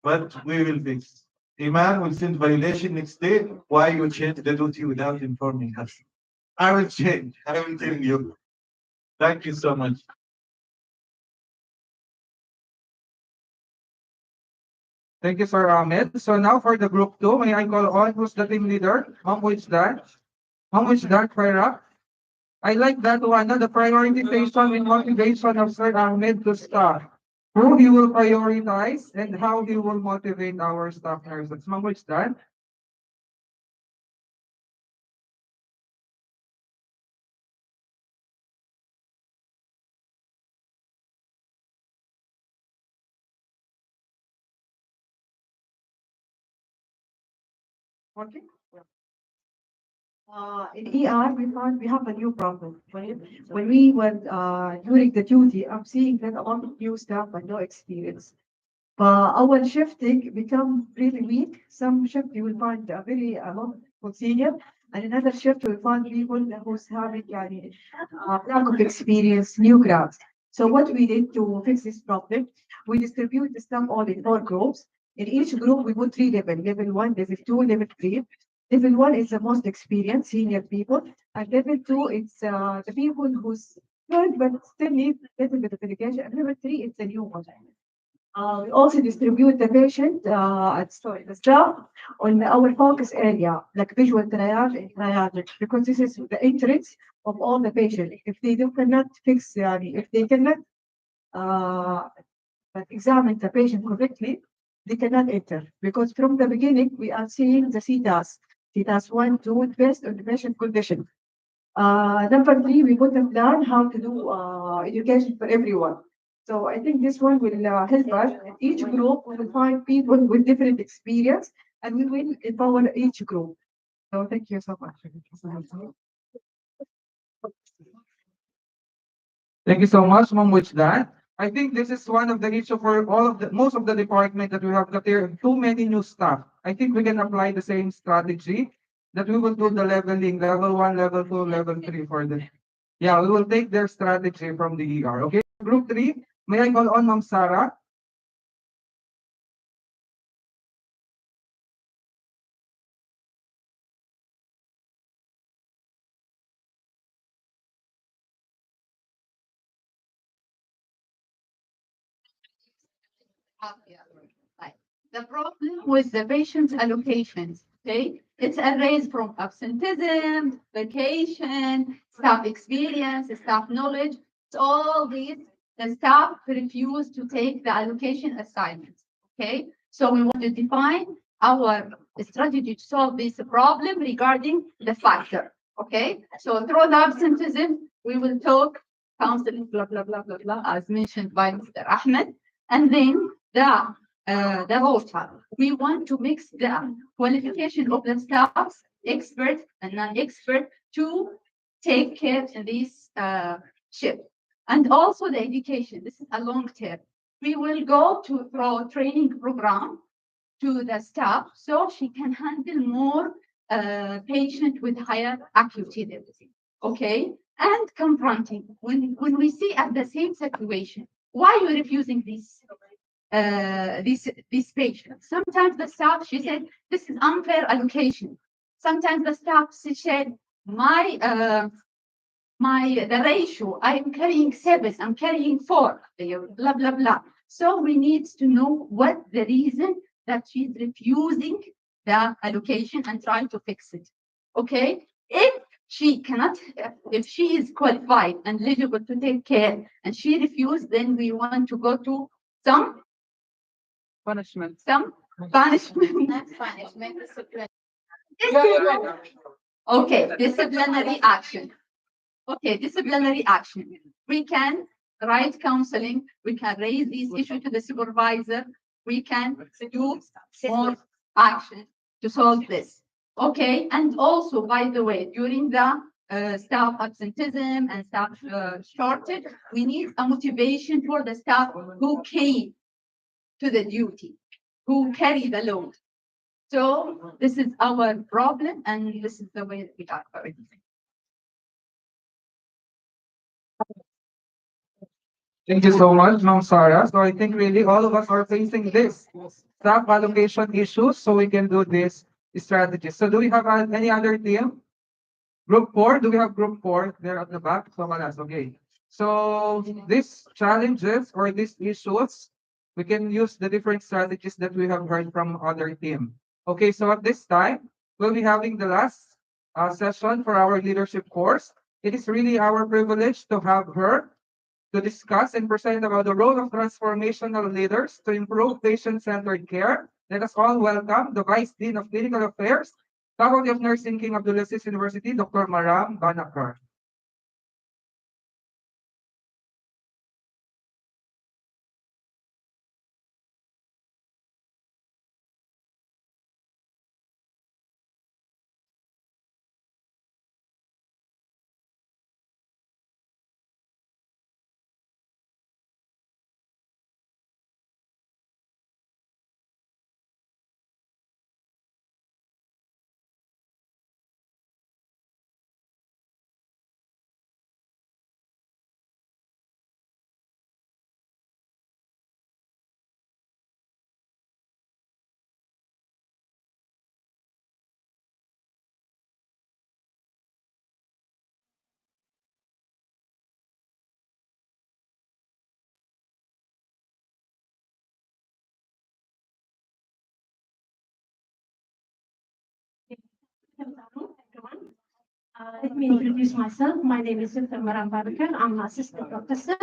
[SPEAKER 3] But we will fix. Iman will send violation next day. Why you change the duty without informing us? I will change. I will tell you. Thank you so much.
[SPEAKER 4] Thank you, Sir Ahmed. So now for the group two, may I call on who's the team leader? Kamcj that? Kamcj that, Farah? I like that one, the prioritization and motivation of Sir Ahmed to start. Who he will prioritize and how he will motivate our staff nurses. Kamcj that?
[SPEAKER 5] Okay. In ER, we found we have a new problem. When we were during the duty, I'm seeing that a lot of new staff and no experience. Our shifting become really weak. Some shift you will find a lot of senior, and another shift you will find people who's having lack of experience, new grads. So what we did to fix this problem, we distribute the staff all in 4 groups. In each group, we put 3 levels: level 1, level 2, level 3. Level 1 is the most experienced senior people, and level 2 is the people who's good but still need a little bit of education. And level 3 is the new one. We also distribute the patient, the staff on our focus area, like visual triage and triage, because this is the entrance of all the patients. If they cannot fix, if they cannot uh, examine the patient correctly, they cannot enter. Because from the beginning, we are seeing the CTAS, CTAS 1, 2, based on the patient condition. Number 3, we put a plan how to do education for everyone. So I think this one will help us. In each group, we will find people with different experience, and we will empower each group. So thank you so much.
[SPEAKER 4] Thank you so much, Ma'am that. I think this is one of the issue for all of the most of the department that we have that there are too many new staff. I think we can apply the same strategy that we will do the leveling, level 1, level 2, level 3 for the. Yeah, we will take their strategy from the ER. Okay, group 3, may I call on Ma'am Sarah?
[SPEAKER 2] Right. The problem with the patient's allocations, okay? It's arrays from absenteeism, vacation, staff experience, staff knowledge. It's all these, the staff refuse to take the allocation assignments, okay? So we want to define our strategy to solve this problem regarding the factor, okay? So through the absenteeism, we will talk counseling, blah, blah, blah, blah, blah, as mentioned by Mr. Ahmed. And then the rota. We want to mix the qualification of the staff, expert and non-expert, to take care of this shift. And also the education. This is a long term. We will go to through training program to the staff so she can handle more patient with higher acuity levels. okay, and confronting. When we see at the same situation, why you're refusing these patients? Sometimes the staff, she said, this is unfair allocation. Sometimes the staff she said, the ratio, I'm carrying 7, I'm carrying 4, blah blah blah. So we need to know what the reason that she's refusing the allocation and trying to fix it. Okay, if she cannot, if she is qualified and eligible to take care and she refused, then we want to go to some
[SPEAKER 4] Punishment.
[SPEAKER 2] some punishment.
[SPEAKER 1] Punishment, discipline.
[SPEAKER 2] Okay, disciplinary action. Okay, disciplinary action. We can write counseling. We can raise these issues to the supervisor. We can do more action to solve this. Okay, and also, by the way, during the staff absenteeism and staff shortage, we need a motivation for the staff who came to the duty, who carry the load. So this is our problem, and this is the way we are currently.
[SPEAKER 4] Thank you so much, Ma'am Sarah. So I think really all of us are facing this staff allocation issues, so we can do this strategy. So do we have any other team? Group 4, do we have group 4 there at the back? Someone else, okay. So these challenges or these issues, we can use the different strategies that we have heard from other team. Okay, so at this time, we'll be having the last session for our leadership course. It is really our privilege to have her to discuss and present about the role of transformational leaders to improve patient-centered care. Let us all welcome the Vice Dean of Clinical Affairs, Faculty of Nursing, King Abdulaziz University, Dr. Maram Banakar.
[SPEAKER 6] Everyone. Let me introduce myself. My name is Dr. Maram Babakar. I'm an assistant professor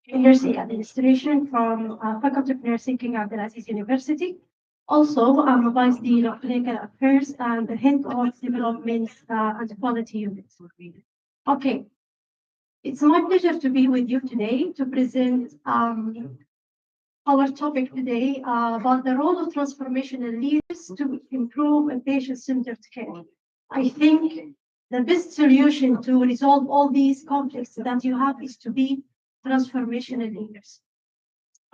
[SPEAKER 6] in nursing administration from Faculty of Nursing, King Abdulaziz University. Also, I'm a vice dean of clinical affairs and the head of development and quality units. Okay, it's my pleasure to be with you today to present our topic today about the role of transformational leaders to improve a patient-centered care. I think the best solution to resolve all these conflicts that you have is to be transformational leaders.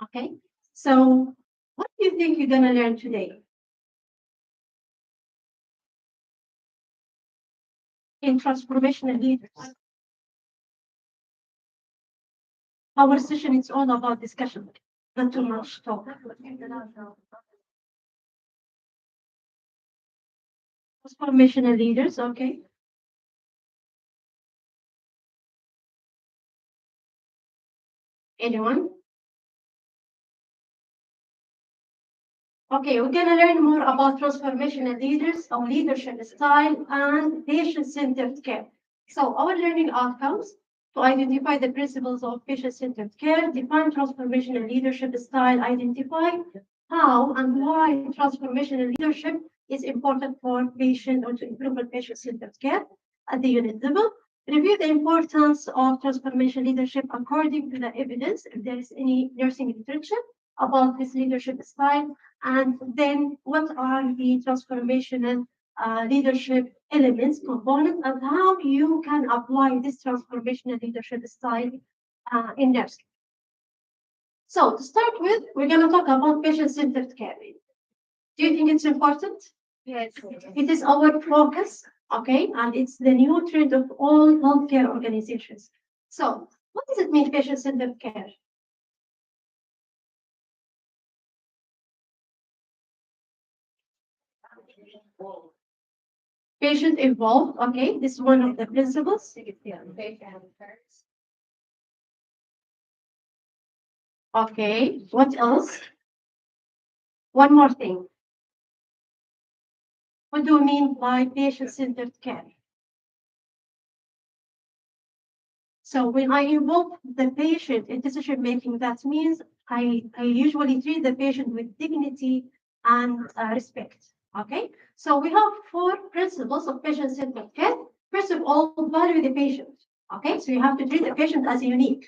[SPEAKER 6] Okay, so what do you think you're going to learn today? In transformational leaders. Our session is all about discussion, not too much talk. Transformational leaders, okay. Anyone? Okay, we're going to learn more about transformational leaders, our leadership style, and patient-centered care. So our learning outcomes to identify the principles of patient-centered care, define transformational leadership style, identify how and why transformational leadership is important for patient or to improve patient-centered care at the unit level, review the importance of transformational leadership according to the evidence, if there is any nursing literature about this leadership style, and then what are the transformational leadership elements, components, and how you can apply this transformational leadership style in nursing. So to start with, we're going to talk about patient-centered care. Do you think it's important?
[SPEAKER 1] Yes.
[SPEAKER 6] It is our focus Okay, and it's the new trend of all healthcare organizations. So, what does it mean, patient-centered care? Patient involved. Okay, this is one of the principles. Okay, what else? One more thing. What do we mean by patient-centered care? So when I involve the patient in decision making, that means I usually treat the patient with dignity and respect. Okay, so we have four principles of patient-centered care. First of all, value the patient. Okay, so you have to treat the patient as unique.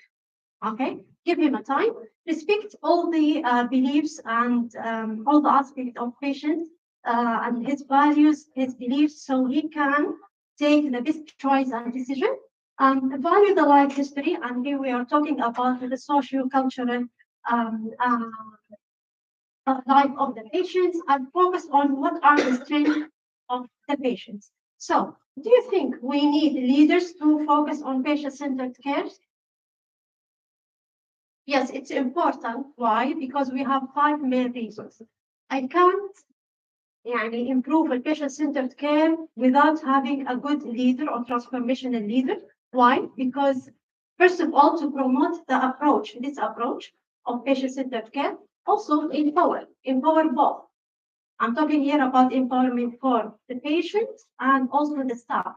[SPEAKER 6] Okay, give him a time, respect all the beliefs and all the aspects of patient and his values, his beliefs, so he can take the best choice and decision. Value the life history, and here we are talking about the socio-cultural um, uh, life of the patients, and focus on what are the strengths of the patients. So, do you think we need leaders to focus on patient-centered care? Yes, it's important. Why? Because we have five main reasons. I can't improve the patient-centered care without having a good leader or transformational leader. Why? Because first of all, to promote this approach of patient-centered care, also empower both. I'm talking here about empowerment for the patient and also the staff.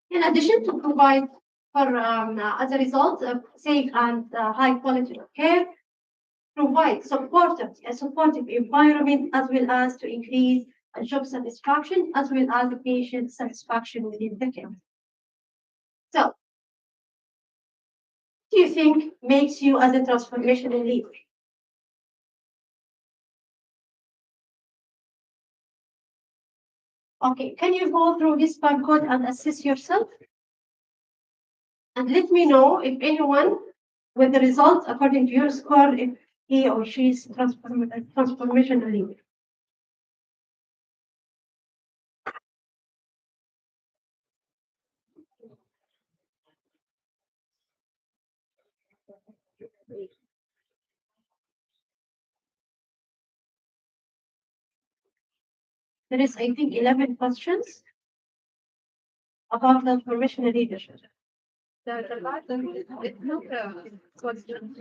[SPEAKER 6] In addition to provide for, as a result of safe and high quality of care, provide a supportive environment as well as to increase job satisfaction as well as the patient satisfaction within the care. So, what do you think makes you as a transformational leader? Okay, can you go through this barcode and assess yourself? And let me know if anyone with the results according to your score, if he or she is transformational leader. There is, I think, 11 questions about transformational leadership.
[SPEAKER 2] The bottom, it's not a question.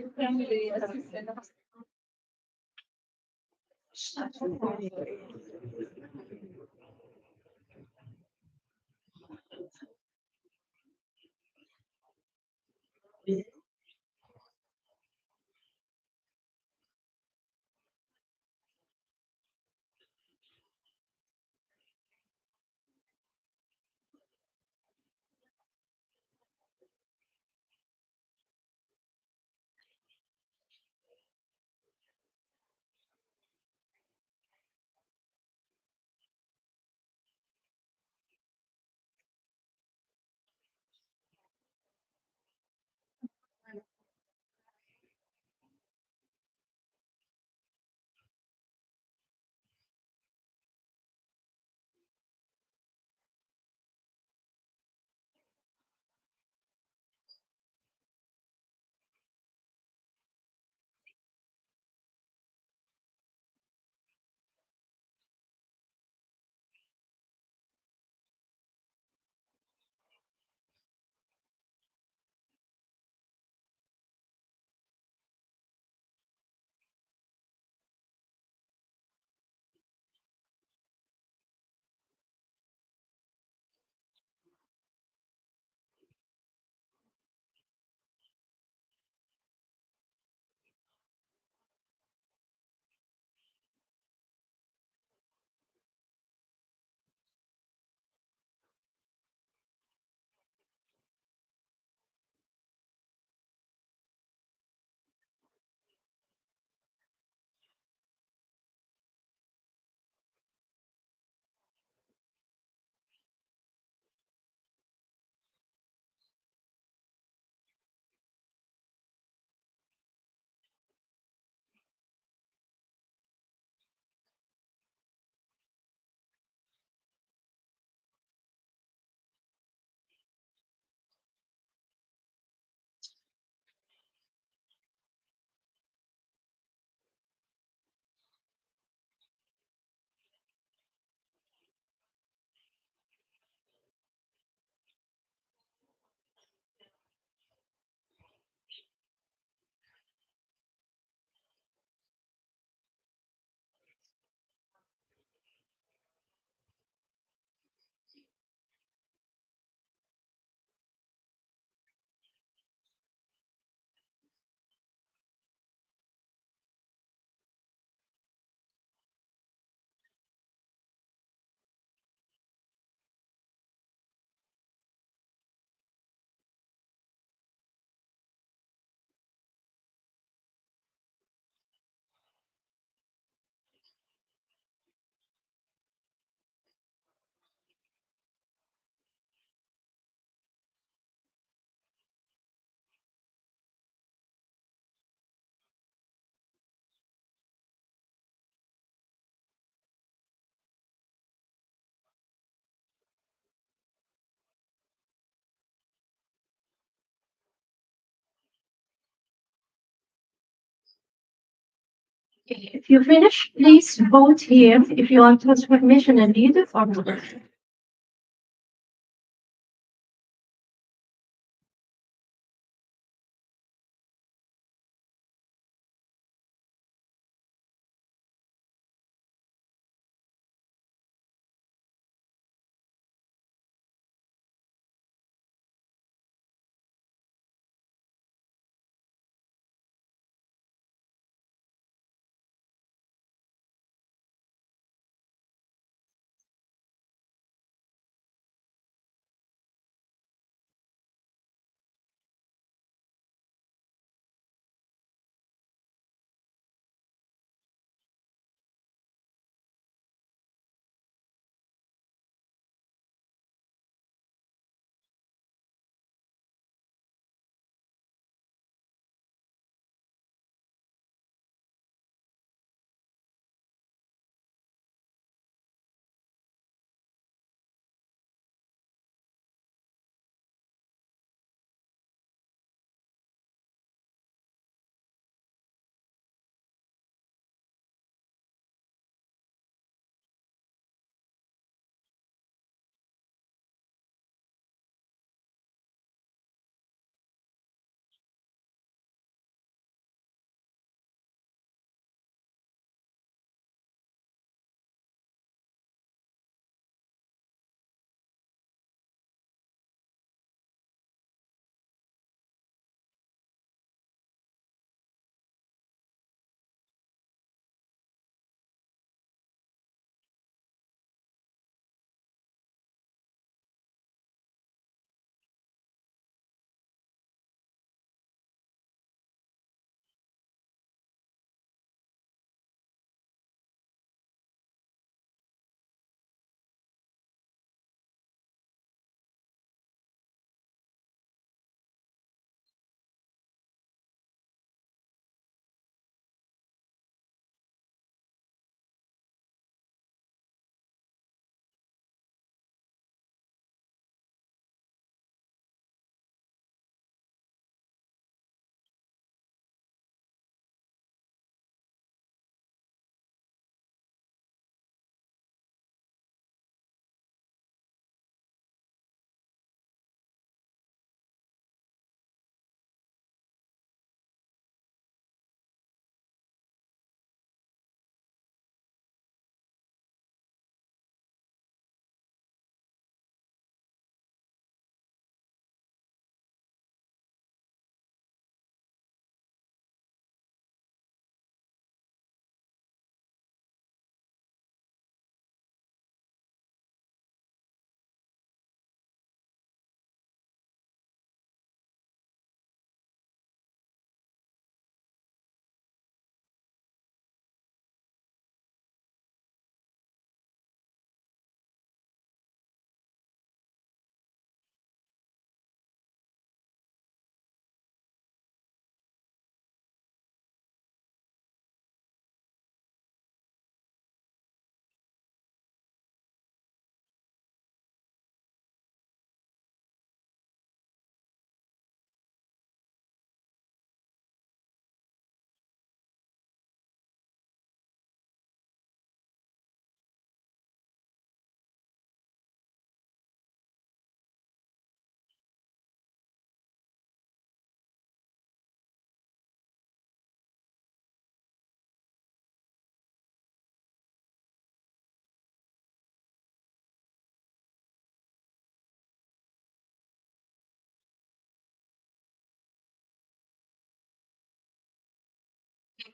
[SPEAKER 6] If you finish, please vote here if you are transformational leader or not.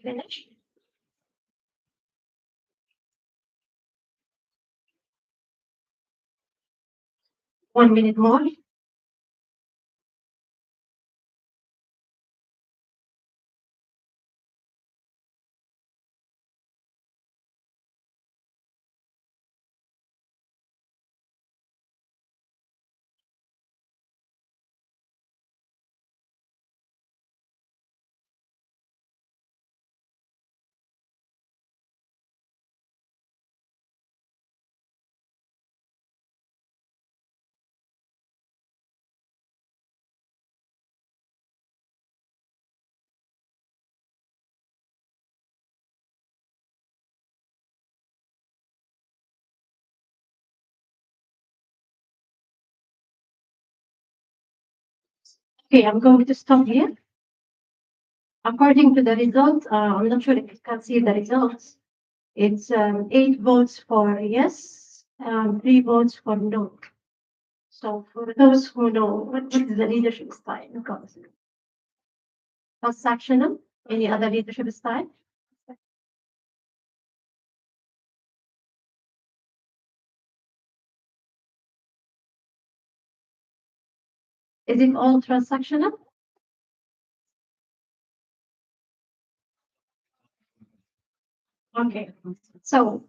[SPEAKER 6] Finish. 1 minute more. Okay, I'm going to stop here. According to the results, I'm not sure if you can see the results. It's 8 votes for yes, 3 votes for no. So for those who know, what is the leadership style? Cross-sectional, any other leadership style? Is it all transactional? Okay. So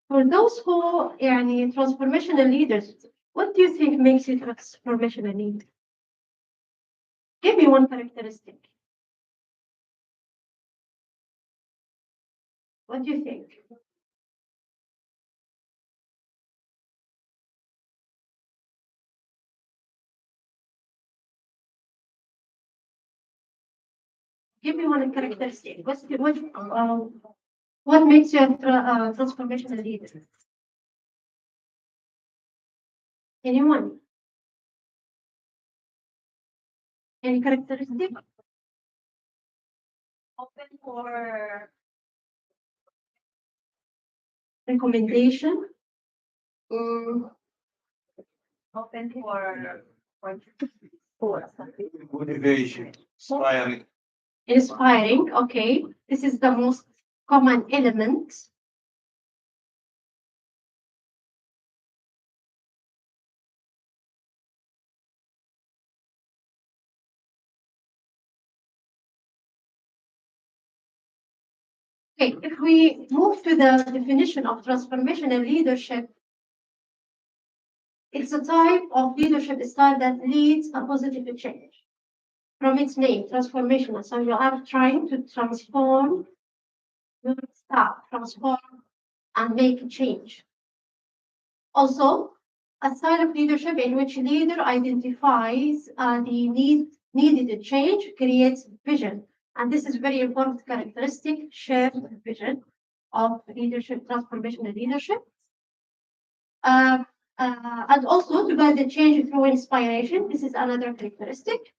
[SPEAKER 6] for those who يعني transformational leaders, what do you think makes you transformational leader? Give me one characteristic. What do you think? Give me one characteristic. What makes you a transformational leader? Anyone? Any characteristic? Open for recommendation. Open for
[SPEAKER 3] Motivation, inspiring.
[SPEAKER 6] inspiring. Okay, this is the most common element. Okay, if we move to the definition of transformational leadership, it's a type of leadership style that leads a positive change. From its name, transformational. So you are trying to transform your staff, transform and make a change. Also, a style of leadership in which leader identifies the needed to change, creates vision. And this is very important characteristic, shared vision of leadership, transformational leadership. And also to guide the change through inspiration. This is another characteristic.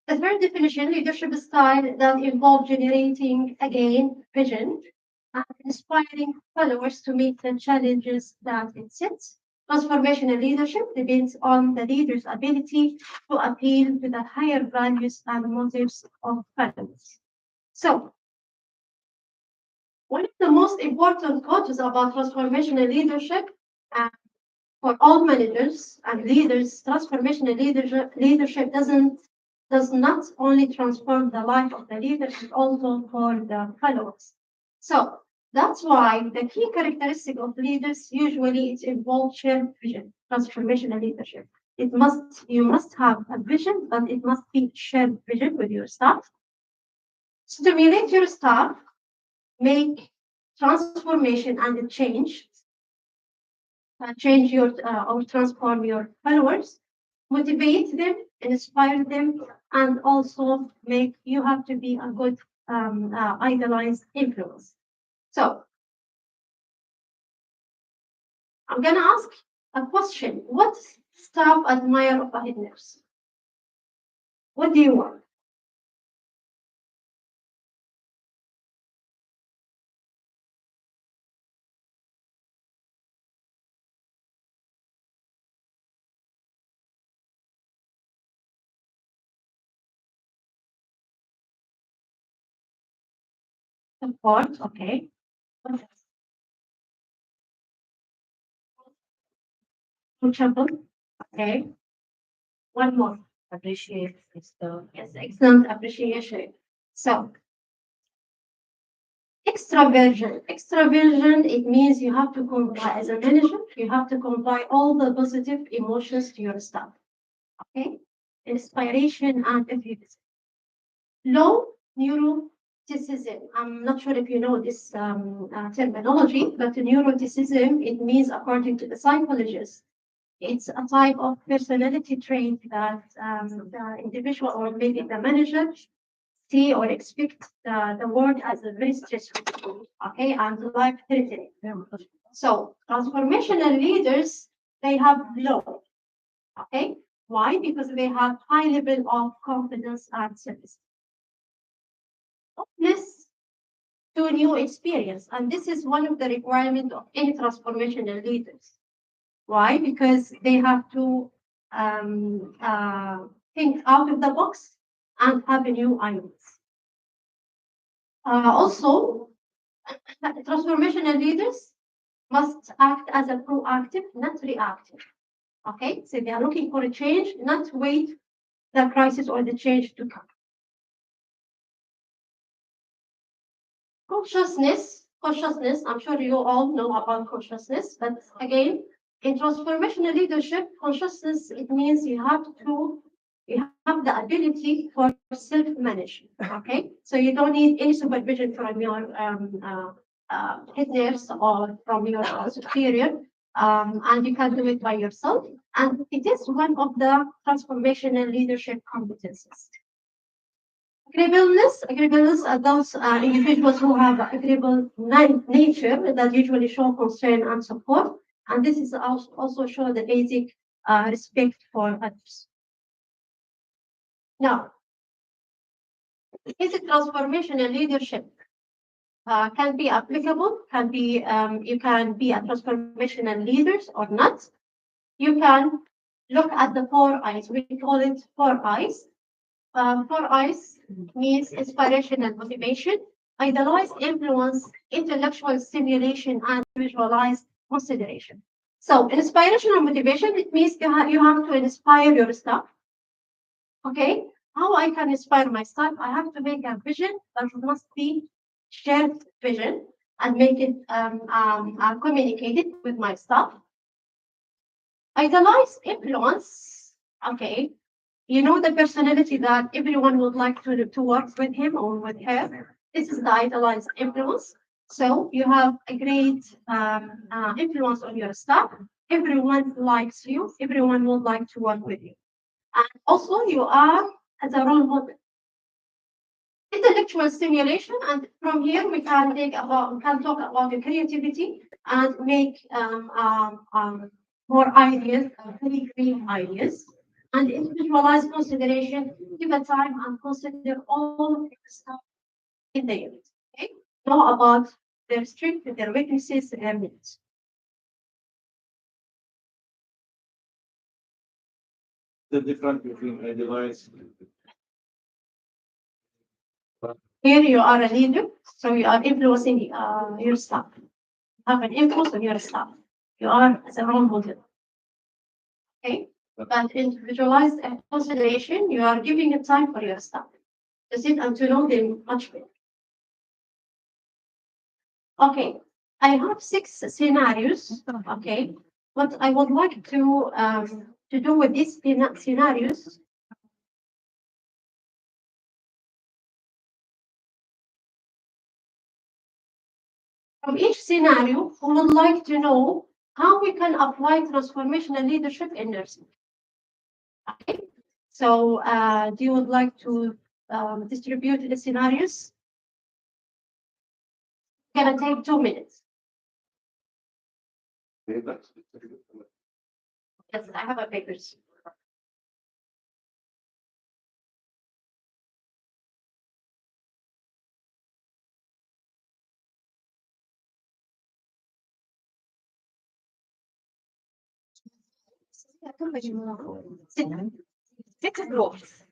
[SPEAKER 6] The third definition, leadership style that involves generating, again, vision and inspiring followers to meet the challenges that it sets. Transformational leadership depends on the leader's ability to appeal to the higher values and motives of followers. So, one of the most important quotes about transformational leadership for all managers and leaders, transformational leadership does not only transform the life of the leader, but also for the followers. So that's why the key characteristic of leaders usually is involved shared vision, transformational leadership. You must have a vision, but it must be shared vision with your staff. Stimulate your staff, make transformation and change your or transform your followers, motivate them, inspire them, and also you have to be a good idolized influence. So I'm gonna ask a question. What staff admire of a head nurse? What do you want? Support, okay. Coachable, okay. One more. Appreciate yes, excellent appreciation. So extraversion. Extraversion, it means you have to convey, as a manager, you have to convey all the positive emotions to your staff. Okay? Inspiration and enthusiasm. Low neuroticism. I'm not sure if you know this terminology, but neuroticism, it means, according to the psychologist, it's a type of personality trait that the individual or maybe the manager see or expect the work as a very stressful, okay, and life threatening. So transformational leaders, they have low, okay, Why? Because they have high level of confidence and self-esteem. Openness to new experience, and this is one of the requirements of any transformational leaders. Why? Because they have to think out of the box and have a new ideas. Also, transformational leaders must act as a proactive, not reactive. Okay, so they are looking for a change, not wait the crisis or the change to come. Consciousness, I'm sure you all know about consciousness, but again, in transformational leadership, consciousness, it means you have the ability for self-management, okay? So you don't need any supervision from your head nurse or from your superior, and you can do it by yourself. And it is one of the transformational leadership competencies. Agreeableness are those individuals who have agreeable nature that usually show concern and support. And this is also show the basic respect for others. Now, basic transformational leadership can be applicable, you can be a transformational leaders or not. You can look at the 4 I's. We call it 4 I's. 4 I's means inspiration and motivation, idealize, influence, intellectual stimulation, and visualize consideration. So inspiration and motivation, it means you have to inspire your staff. Okay, how I can inspire my staff? I have to make a vision that must be shared vision and make it communicated with my staff. Idealize, influence. Okay, you know the personality that everyone would like to work with him or with her. This is the idealized influence. So you have a great influence on your staff. Everyone likes you. Everyone would like to work with you. And also you are as a role model. Intellectual stimulation, and from here we can talk about the creativity and make more ideas, very green ideas. And individualized consideration, give a time and consider all of the stuff in the unit. Okay, know about their strengths, their weaknesses, their needs.
[SPEAKER 3] The difference between idealized.
[SPEAKER 6] Here you are a leader, so you are influencing your staff. You have an influence on your staff. You are as a role model. Okay, but individualized consideration, you are giving a time for your staff to sit and to know them much better. Okay, I have 6 scenarios. Okay, what I would like to do with these scenarios. From each scenario, we would like to know how we can apply transformational leadership in nursing. Okay, so do you would like to distribute the scenarios? It's gonna take 2 minutes. Yes, I have a papers. Six groups.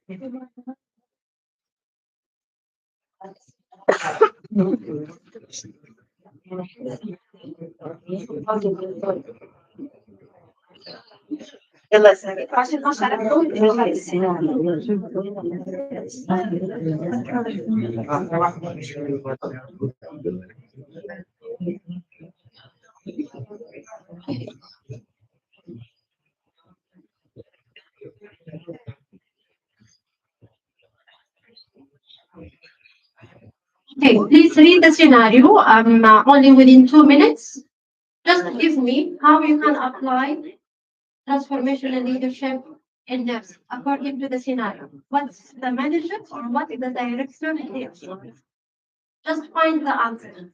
[SPEAKER 6] Okay, please read the scenario. Only within 2 minutes. Just give me how you can apply transformational leadership in depth according to the scenario. What's the manager or what is the director here? Just find the answer.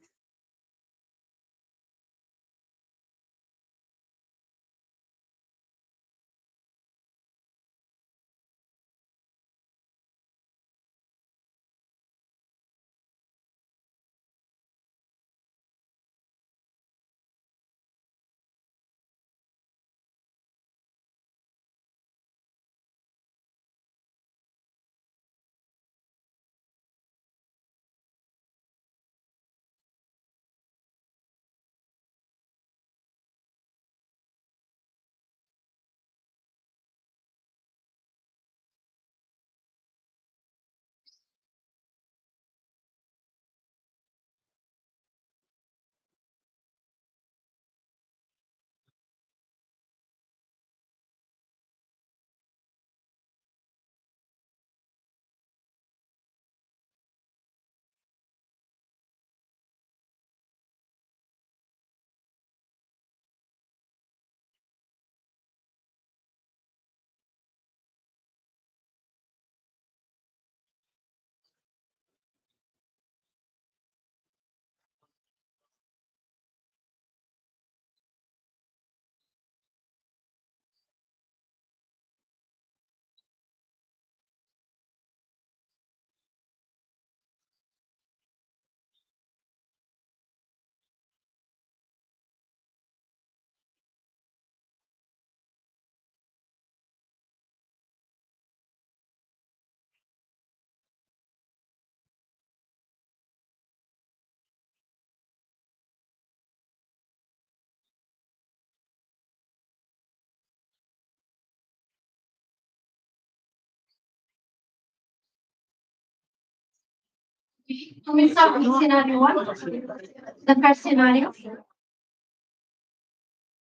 [SPEAKER 6] We start with scenario one. The first scenario.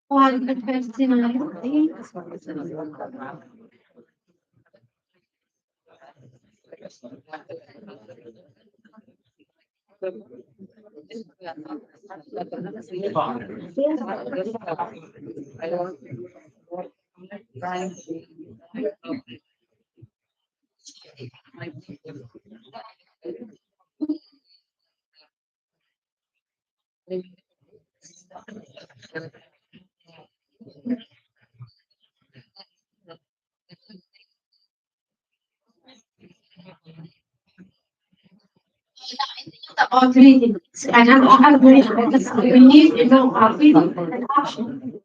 [SPEAKER 6] What the first scenario? About reading. And I have we need to know our reading and action.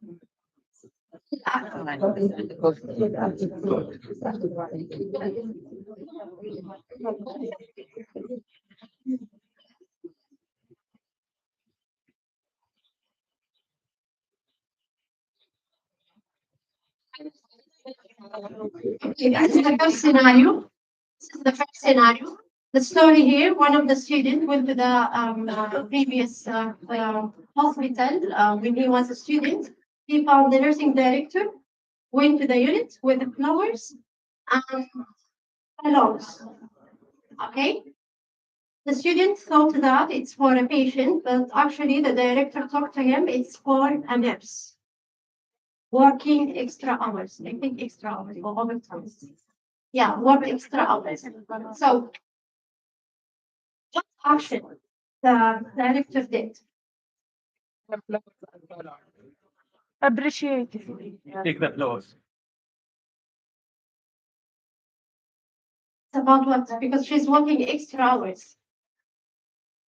[SPEAKER 6] Okay, this is the first scenario. This is the first scenario. The story here, one of the students went to the previous hospital when he was a student. He found the nursing director, went to the unit with the flowers and balloons. Okay? The student thought that it's for a patient, but actually the director talked to him, it's for a nurse working extra hours. I think extra hours or overtime. Yeah, work extra hours. So what action the director did?
[SPEAKER 1] Appreciate.
[SPEAKER 4] Take the floors.
[SPEAKER 6] It's about what? Because she's working extra hours.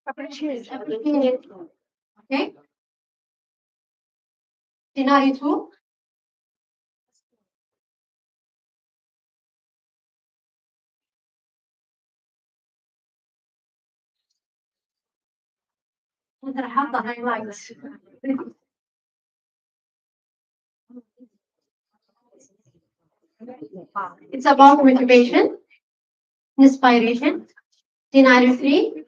[SPEAKER 1] Appreciate.
[SPEAKER 6] Okay. Scenario two. I'm gonna have the highlights. It's about motivation, inspiration. Scenario three.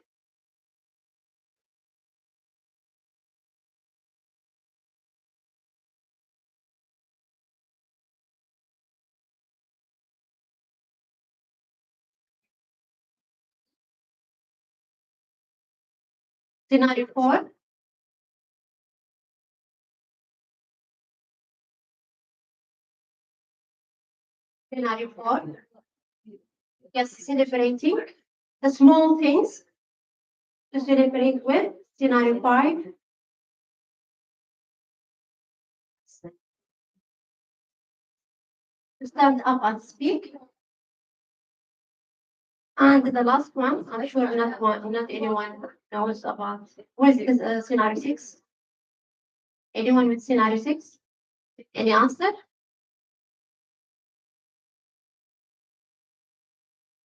[SPEAKER 6] Scenario four. Scenario four. Yes, celebrating the small things to celebrate with. Scenario five. To stand up and speak. And the last one, I'm sure not anyone knows about. What is this, scenario six? Anyone with scenario six? Any answer?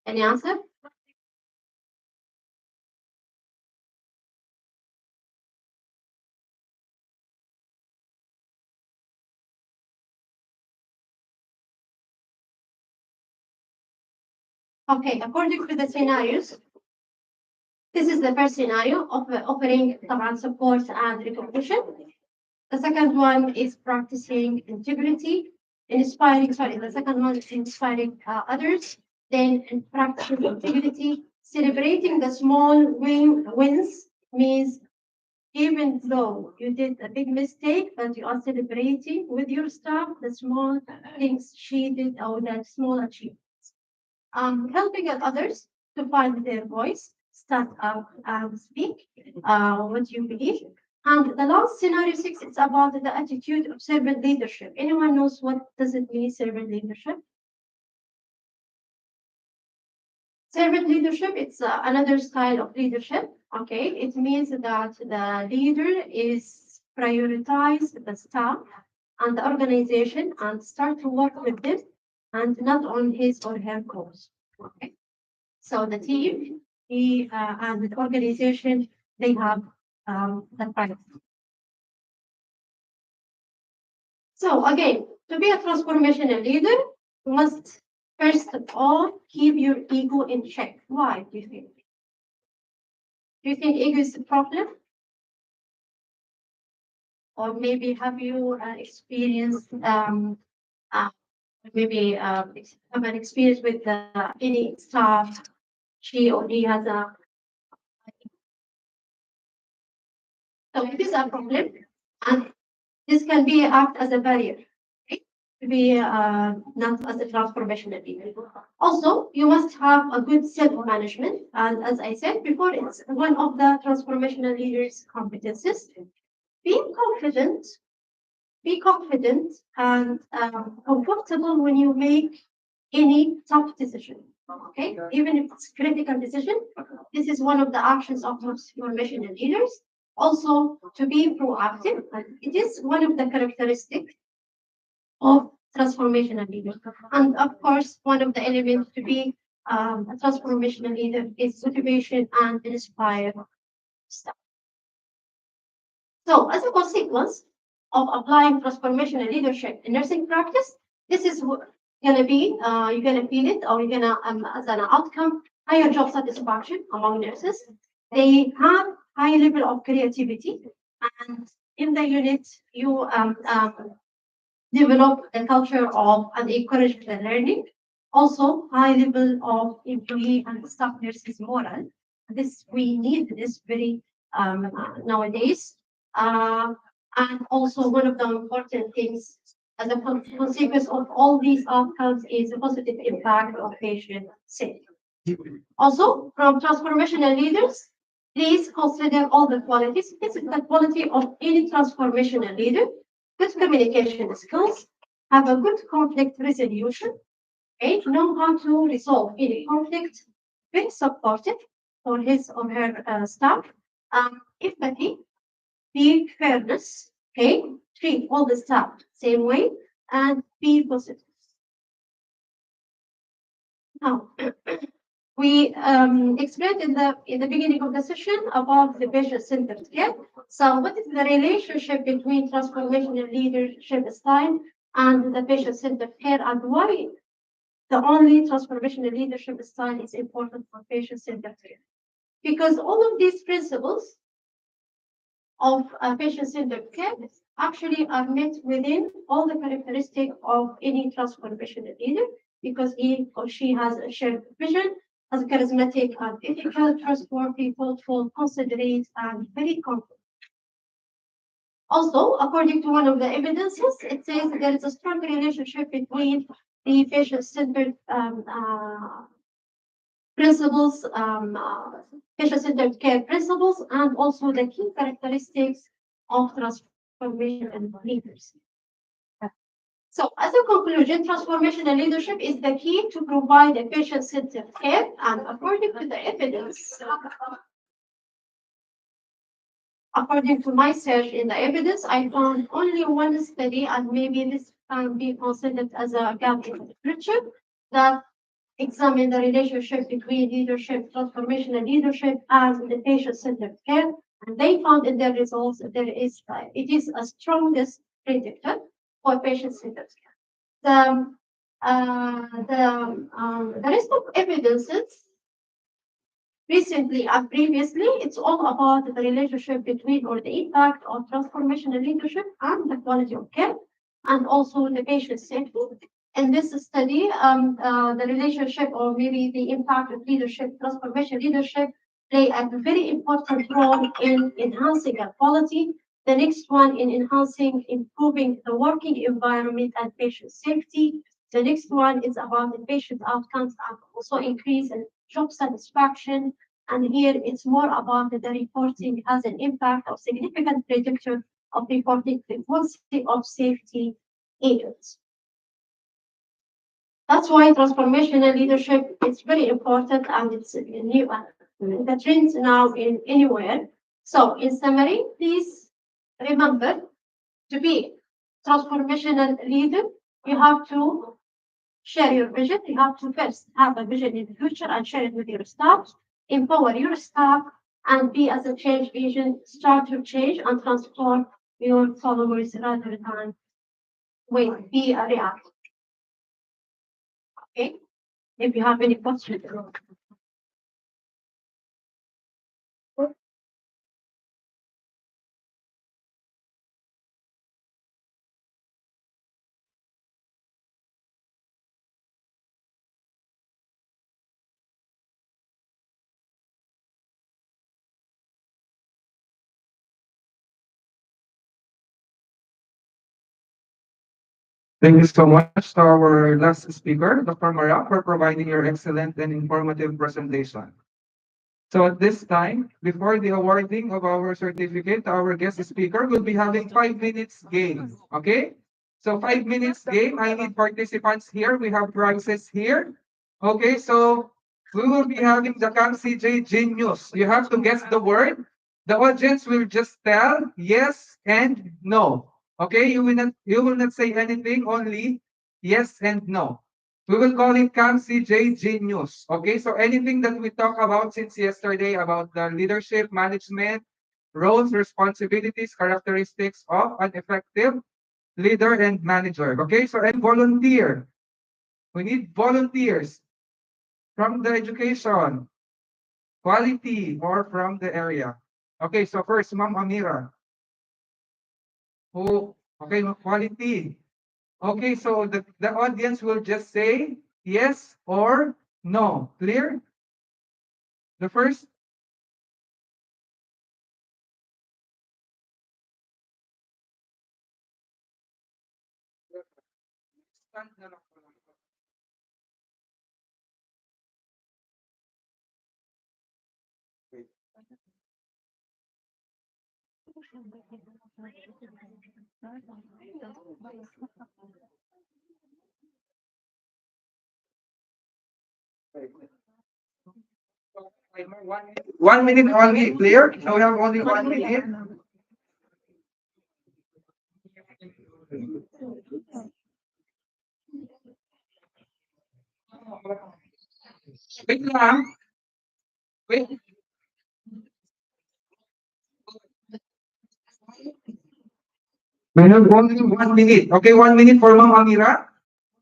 [SPEAKER 6] Any answer? Okay, according to the scenarios, this is the first scenario of offering طبعا support and recognition. The second one is practicing integrity, the second one is inspiring others, then practicing integrity, celebrating the small wins means even though you did a big mistake, but you are celebrating with your staff the small things she did or the small achievements. Helping others to find their voice, stand up and speak what you believe. And the last scenario six, it's about the attitude of servant leadership. Anyone knows what does it mean, servant leadership? Servant leadership, it's another style of leadership. Okay, it means that the leader is prioritize the staff and the organization and start to work with them and not on his or her goals. Okay, so the team and the organization, they have the priority. So again, to be a transformational leader, you must first of all keep your ego in check. Why do you think? Do you think ego is a problem? Or maybe have you experienced maybe have an experience with any staff, she or he has a, so it is a problem, and this can be act as a barrier, okay? To be not as a transformational leader. Also, you must have a good self-management, and as I said before, it's one of the transformational leaders' competences. Being confident, be confident and comfortable when you make any tough decision. Okay, even if it's critical decision, this is one of the actions of transformational leaders. Also, to be proactive, and it is one of the characteristics of transformational leaders. And of course, one of the elements to be a transformational leader is motivation and inspire staff. So, as a consequence of applying transformational leadership in nursing practice, this is gonna be you're gonna feel it, or you're gonna as an outcome higher job satisfaction among nurses. They have high level of creativity, and in the unit you develop the culture of and encourage the learning. Also, high level of employee and staff nurses moral. This we need this very nowadays. And also one of the important things as a consequence of all these outcomes is the positive impact of patient safety. Also, from transformational leaders, please consider all the qualities. This is the quality of any transformational leader. Good communication skills, have a good conflict resolution, okay, know how to resolve any conflict, be supportive for his or her staff, empathy, be fairness, okay, treat all the staff same way, and be positive. Now, we explained in the beginning of the session about the patient-centered care. So, what is the relationship between transformational leadership style and the patient-centered care, and why the only transformational leadership style is important for patient-centered care? Because all of these principles of patient-centered care actually are met within all the characteristics of any transformational leader, because he or she has a shared vision, as charismatic and ethical, trustworthy, thoughtful, considerate, and very confident. Also, according to one of the evidences, it says there is a strong relationship between the patient-centered principles, patient-centered care principles, and also the key characteristics of transformation and leaders. So, as a conclusion, transformational leadership is the key to provide a patient-centered care, and according to the evidence, according to my search in the evidence, I found only one study, and maybe this can be considered as a gap in the literature, that examine the relationship between leadership, transformational leadership, and the patient-centered care. And they found in their results that it is a strongest predictor for patient-centered care. The rest of evidences recently and previously, it's all about the relationship between or the impact of transformational leadership and the quality of care, and also the patient safety. In this study, the relationship or maybe the impact of leadership, transformation leadership, play a very important role in enhancing the quality. The next one in enhancing, improving the working environment and patient safety. The next one is about the patient outcomes and also increase in job satisfaction. And here it's more about the reporting has an impact of significant predictor of reporting frequency of safety agents. That's why transformational leadership is very important, and it's new. The trends now in anywhere. So, in summary, please remember, to be transformational leader, you have to share your vision. You have to first have a vision in the future and share it with your staff. Empower your staff and be as a change agent. Start to change and transform your followers rather than be a reactor. Okay. If you have any questions.
[SPEAKER 4] Thank you so much to our last speaker, Dr. Maria, for providing your excellent and informative presentation. So at this time, before the awarding of our certificate, our guest speaker will be having 5 minutes game. Okay? So 5 minutes game. I need participants here. We have prizes here. Okay, so we will be having the Kamcj Genius. You have to guess the word. The audience will just tell yes and no. Okay, you will not say anything, only yes and no. We will call it Kamcj Genius. Okay, so anything that we talk about since yesterday about the leadership, management, roles, responsibilities, characteristics of an effective leader and manager. Okay, so and volunteer. We need volunteers from the education, quality, or from the area. Okay, so first, Ma'am Amira. Who, okay, quality. Okay, so the audience will just say yes or no. Clear? The first, timer, 1 minute. 1 minute only. Clear? So we have only 1 minute. Wait lang. Wait. We have only 1 minute. Okay, 1 minute for Ma'am Amira.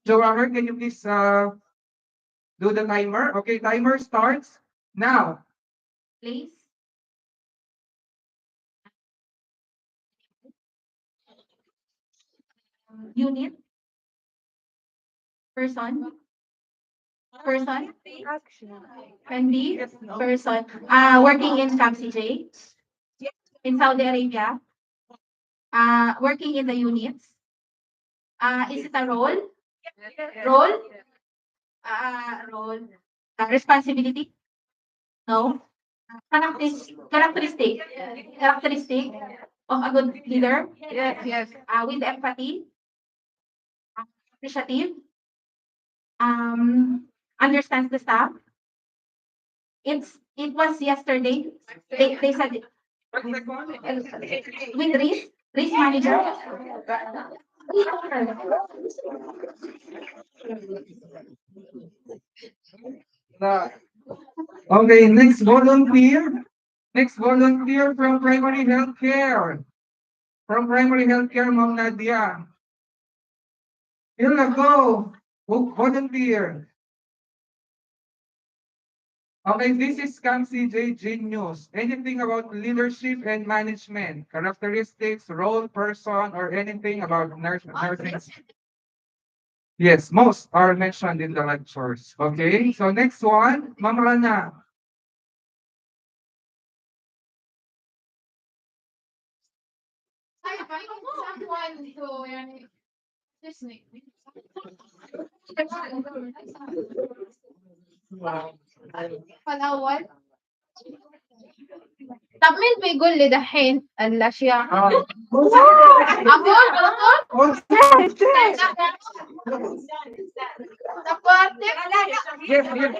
[SPEAKER 4] Joanne, can you please do the timer? Okay, timer starts now.
[SPEAKER 2] Place, unit, person, person, can be person. Working in Kamcj, in Saudi Arabia. Working in the units. Is it a role? Role? Role. Responsibility? No. Characteristic. Characteristic of a good leader.
[SPEAKER 1] Yes.
[SPEAKER 2] With empathy. Appreciative. Understands the staff. It was yesterday. They said with risk manager.
[SPEAKER 4] Okay, next volunteer. Next volunteer from primary healthcare. From primary healthcare, Ma'am Nadia. Here na go. Volunteer. Okay, this is Kamcj Genius. Anything about leadership and management, characteristics, role, person, or anything about nursing. Yes, most are mentioned in the lectures. Okay, so next one, Ma'am Rana.
[SPEAKER 7] فالأول طب مين بيقول لي دحين الأشياء؟ أقول على طول؟ طب
[SPEAKER 4] Yes, yes.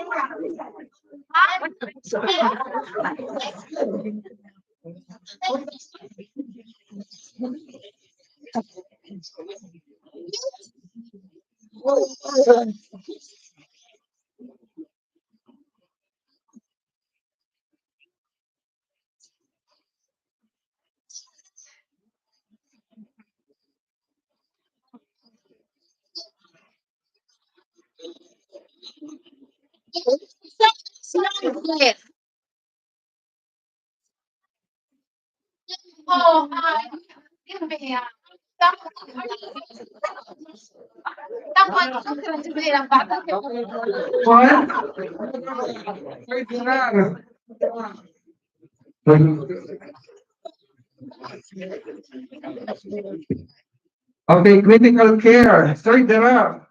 [SPEAKER 4] One. Wait lang. Okay, critical care. Sir, Dara.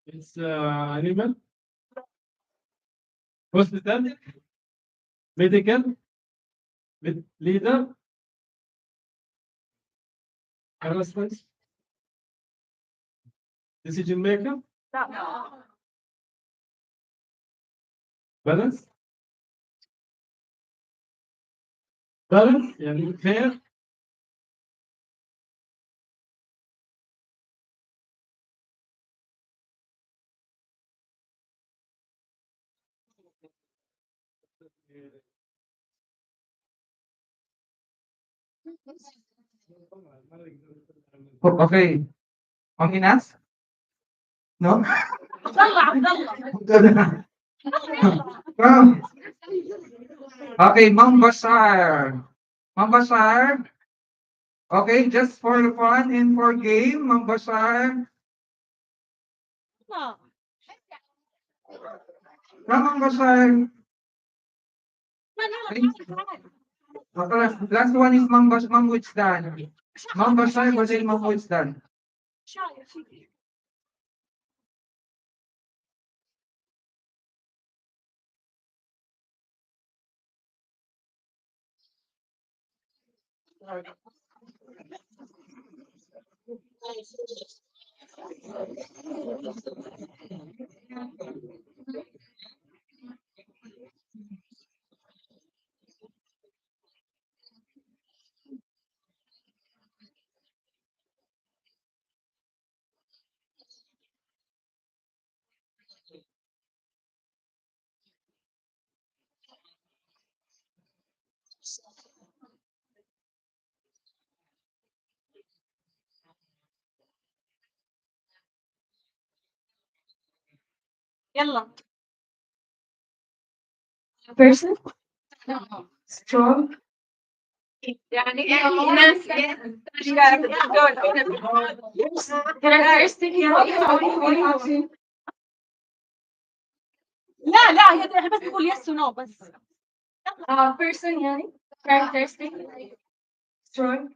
[SPEAKER 8] It's animal, hospital, medical, leader, aerospace, decision maker, balance, balance, يعني fair,
[SPEAKER 4] Okay. Manginas? No? Come. Okay, Ma'am Bashar. Ma'am Bashar. Okay, just for fun and for game, Ma'am Bashar. Come, Ma'am Bashar. Okay, last one is Ma'am Winston. Ma'am Bashar, was it Ma'am Winston?
[SPEAKER 1] يلا. Person strong. يعني ناس characteristic. لا لا هي بس تقول yes و no بس. person يعني characteristic strong.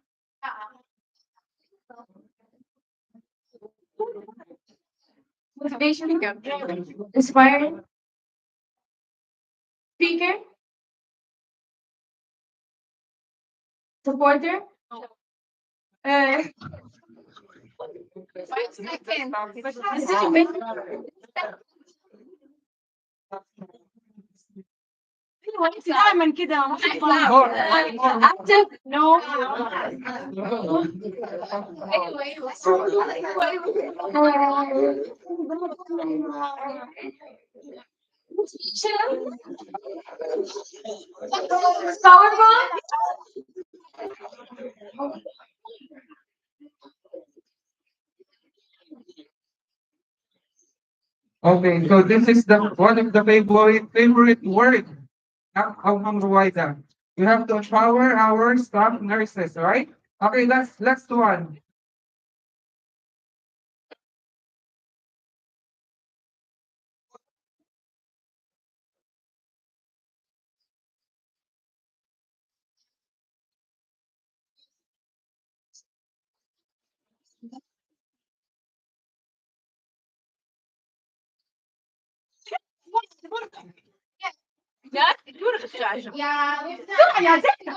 [SPEAKER 1] Motivation inspiring speaker supporter. Uh, decision maker. انت دائما كده active no. ايوه powerful.
[SPEAKER 4] Okay, so this is the one of the favorite word. How Ruwaida. You have to empower our staff nurses, right? Okay, last one.
[SPEAKER 1] لا دور الشاشة
[SPEAKER 7] يا
[SPEAKER 1] بسرعة يا زين.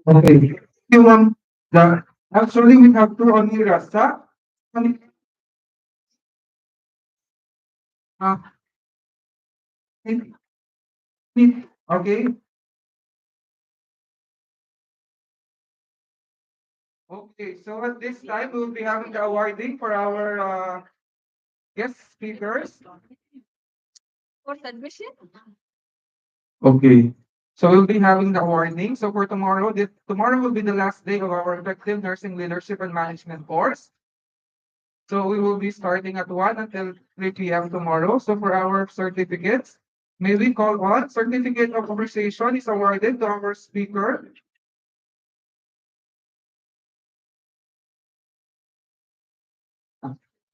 [SPEAKER 4] Okay. You want the actually we have two only rasa. Uh, in- okay. Okay. So at this time we will be having the awarding for our guest speakers.
[SPEAKER 2] Fourth admission.
[SPEAKER 4] Okay. So we'll be having the awarding. So for tomorrow, tomorrow will be the last day of our effective nursing leadership and management course. So we will be starting at 1 until 3 p.m. tomorrow. So for our certificates, may we call on certificate of appreciation is awarded to our speaker.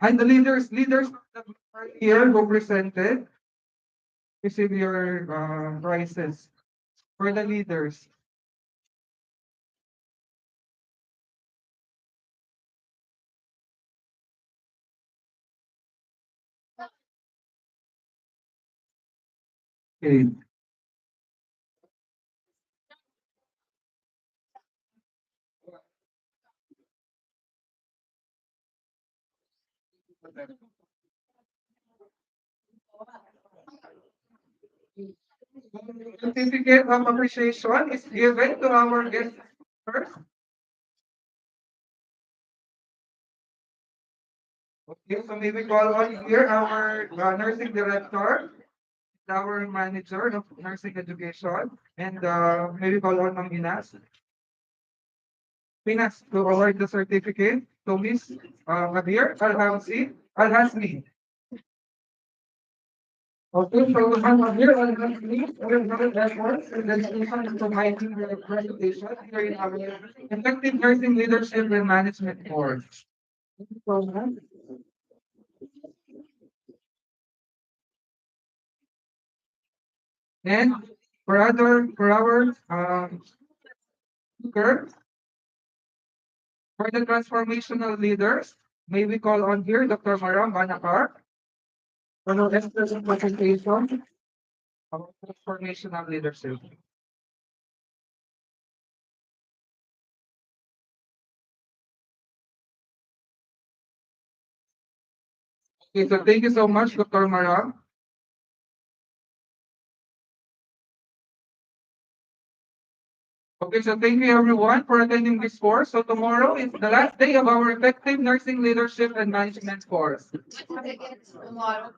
[SPEAKER 4] And the leaders that are here who presented, receive your prizes for the leaders. Okay. Certificate of appreciation is given to our guest first. Okay, so maybe call on here our nursing director, our manager of nursing education, and maybe call on Mang Inas. Pinas to award the certificate to Miss Kabir Alhasmi. Okay, so we have here Alhasmi, original efforts and dedication in providing the presentation here in our effective nursing leadership and management course. Thank you so much. And for our speaker, for the transformational leaders, may we call on here Dr. Maram Banakar for the excellent presentation of transformational leadership. Okay, so thank you so much, Dr. Maram. Okay, so thank you everyone for attending this course. So tomorrow is the last day of our effective nursing leadership and management course.
[SPEAKER 2] Tomorrow.